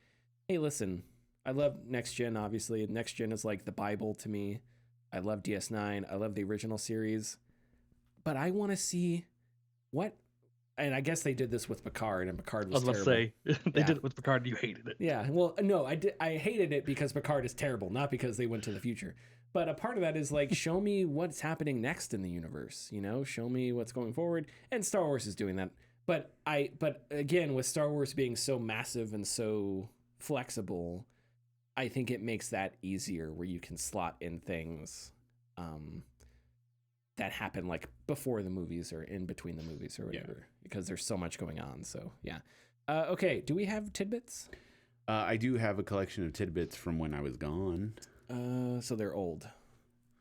Speaker 1: hey, listen. I love Next Gen, obviously. Next Gen is like the Bible to me. I love DS9. I love the original series. But I want to see what... And I guess they did this with Picard, and Picard was terrible.
Speaker 3: I was going to say, they did it with Picard, and you hated it.
Speaker 1: Yeah, well, no, I hated it because Picard is terrible, not because they went to the future. But a part of that is like, show me what's happening next in the universe, you know? Show me what's going forward. And Star Wars is doing that. But again, with Star Wars being so massive and so flexible... I think it makes that easier where you can slot in things that happen like before the movies or in between the movies or whatever, because there's so much going on. So, yeah. Okay. Do we have tidbits?
Speaker 2: I do have a collection of tidbits from when I was gone.
Speaker 1: So they're old.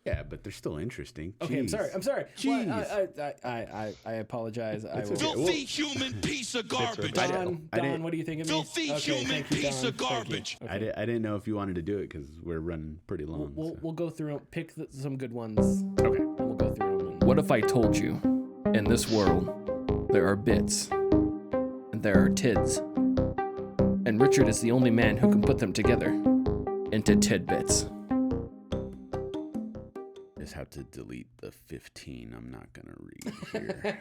Speaker 2: Yeah, but they're still interesting.
Speaker 1: Okay,
Speaker 2: Jeez.
Speaker 1: I'm sorry.
Speaker 2: Jeez.
Speaker 1: Well, I apologize. I will.
Speaker 4: Filthy human piece of garbage.
Speaker 1: Don, what do you think of me?
Speaker 4: Filthy human piece of garbage.
Speaker 1: Okay.
Speaker 2: I didn't know if you wanted to do it because we're running pretty long.
Speaker 1: We'll go through, pick some good ones.
Speaker 2: Okay.
Speaker 1: And we'll go through them. What if I told you, in this world, there are bits, and there are tids, and Richard is the only man who can put them together into tidbits.
Speaker 2: Just have to delete the 15 I'm not going to read here.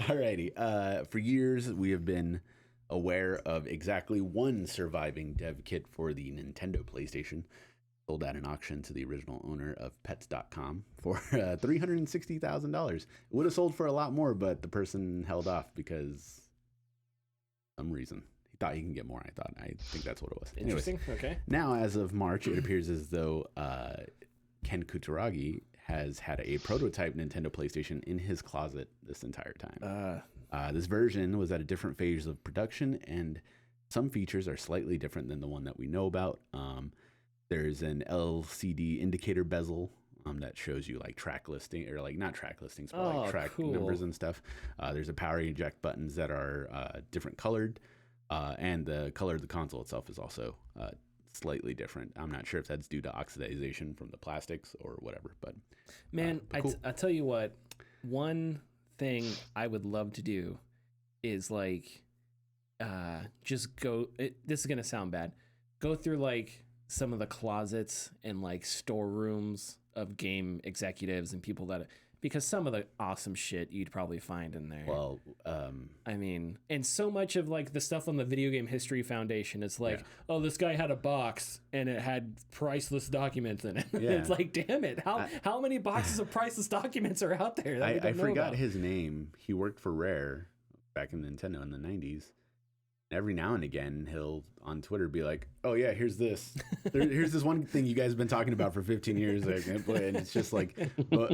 Speaker 2: Alrighty. For years, we have been aware of exactly one surviving dev kit for the Nintendo PlayStation, sold at an auction to the original owner of Pets.com for $360,000. It would have sold for a lot more, but the person held off because some reason. He thought he can get more. I think that's what it was.
Speaker 1: Interesting.
Speaker 2: Anyways,
Speaker 1: Okay.
Speaker 2: Now, as of March, it appears as though Ken Kutaragi has had a prototype Nintendo PlayStation in his closet this entire time. This version was at a different phase of production, and some features are slightly different than the one that we know about. There's an LCD indicator bezel that shows you like track listing, or like not track listings, but like track numbers and stuff. There's a power eject buttons that are different colored. And the color of the console itself is also slightly different. I'm not sure if that's due to oxidization from the plastics or whatever, but
Speaker 1: man,
Speaker 2: cool.
Speaker 1: I'll tell you what, one thing I would love to do is like just go, this is gonna sound bad, go through like some of the closets and like storerooms of game executives and people that, because some of the awesome shit you'd probably find in there.
Speaker 2: Well,
Speaker 1: I mean, and so much of like the stuff on the Video Game History Foundation is like, oh, this guy had a box and it had priceless documents in it.
Speaker 2: Yeah.
Speaker 1: It's like, damn it, how many boxes of priceless documents are out there? That
Speaker 2: I forgot his name. He worked for Rare back in Nintendo in the 90s. Every now and again, he'll on Twitter be like, "Oh yeah, here's this. Here's this one thing you guys have been talking about for 15 years." And it's just like,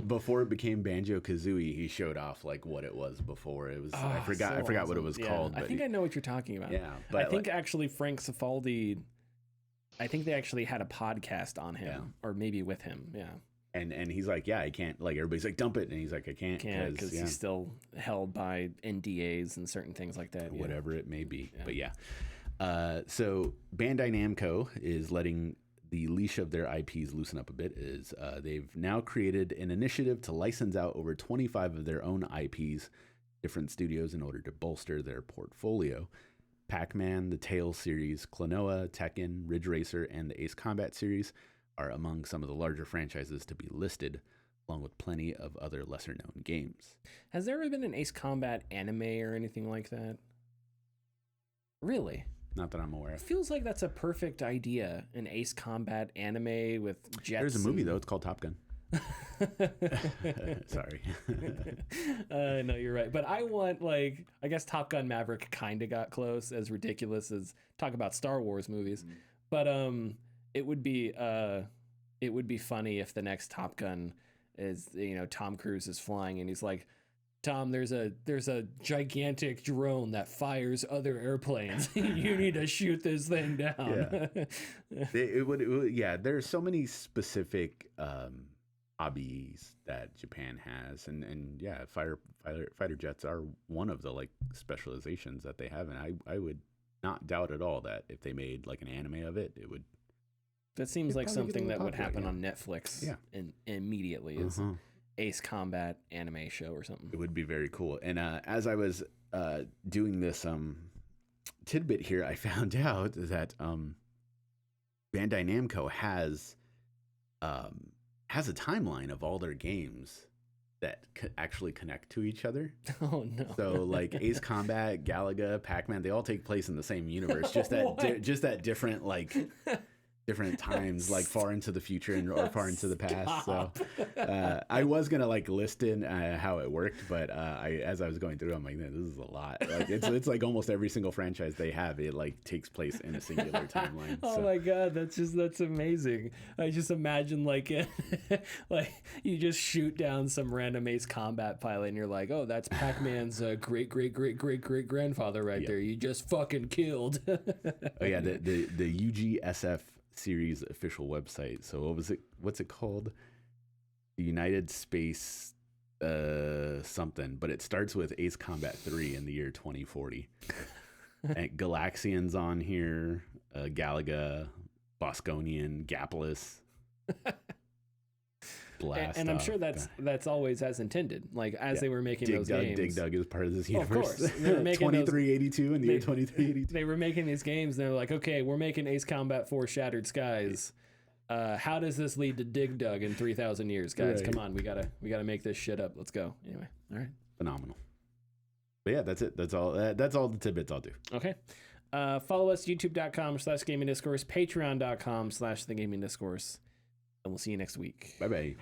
Speaker 2: before it became Banjo-Kazooie, he showed off like what it was before. It was I forgot
Speaker 1: awesome.
Speaker 2: what it was called.
Speaker 1: I think I know what you're talking about.
Speaker 2: Yeah, but
Speaker 1: I think actually Frank Cifaldi, I think they actually had a podcast on him, or maybe with him. Yeah.
Speaker 2: And he's like, yeah, I can't. Like everybody's like, dump it, and he's like, I can't
Speaker 1: because he's still held by NDAs and certain things like that.
Speaker 2: Whatever it may be. Yeah. But yeah. So Bandai Namco is letting the leash of their IPs loosen up a bit. They've now created an initiative to license out over 25 of their own IPs, different studios, in order to bolster their portfolio. Pac-Man, the Tales series, Klonoa, Tekken, Ridge Racer, and the Ace Combat series are among some of the larger franchises to be listed, along with plenty of other lesser-known games.
Speaker 1: Has there ever been an Ace Combat anime or anything like that? Really?
Speaker 2: Not that I'm aware of.
Speaker 1: It feels like that's a perfect idea, an Ace Combat anime with jets.
Speaker 2: There's a movie, though. It's called Top Gun. Sorry.
Speaker 1: No, you're right. But I want, like, I guess Top Gun Maverick kind of got close, as ridiculous as talk about Star Wars movies. Mm-hmm. But it would be funny if the next Top Gun is, Tom Cruise is flying and he's like, Tom, there's a gigantic drone that fires other airplanes. You need to shoot this thing down.
Speaker 2: Yeah. it would, yeah. There's so many specific hobbies that Japan has, and yeah, fighter jets are one of the like specializations that they have, and I would not doubt at all that if they made like an anime of it, it would.
Speaker 1: That seems like something that would happen on Netflix.
Speaker 2: Yeah.
Speaker 1: Immediately is Ace Combat anime show or something.
Speaker 2: It would be very cool. And as I was doing this tidbit here, I found out that Bandai Namco has a timeline of all their games that actually connect to each other.
Speaker 1: Oh no!
Speaker 2: So like Ace Combat, Galaga, Pac-Man, they all take place in the same universe, just at different different times, like far into the future or far into the past.
Speaker 1: Stop.
Speaker 2: So I was gonna like list in how it worked, but as I was going through, I'm like, man, this is a lot. Like it's like almost every single franchise they have, it like takes place in a singular timeline.
Speaker 1: Oh my god, that's amazing. I just imagine like like you just shoot down some random Ace Combat pilot and you're like, oh, that's Pac-Man's great grandfather right there. You just fucking killed.
Speaker 2: Oh yeah, the UGSF series official website. So what's it called? The United Space something, but it starts with Ace Combat 3 in the year 2040. And Galaxian's on here, Galaga, Bosconian, Gapless. Blast
Speaker 1: and I'm sure that's always as intended. Like as they were making those games.
Speaker 2: Dig Dug is part of this universe.
Speaker 1: Of course. They were making
Speaker 2: 2382 in the year 2382.
Speaker 1: They were making these games and they're like, okay, we're making Ace Combat 4 Shattered Skies. How does this lead to Dig Dug in 3,000 years, guys? Right. Come on, we gotta make this shit up. Let's go. Anyway, all right.
Speaker 2: Phenomenal. But yeah, that's it. That's all the tidbits I'll do.
Speaker 1: Okay. Follow us, youtube.com/gaming discourse, patreon.com/thegaming discourse. And we'll see you next week.
Speaker 2: Bye-bye.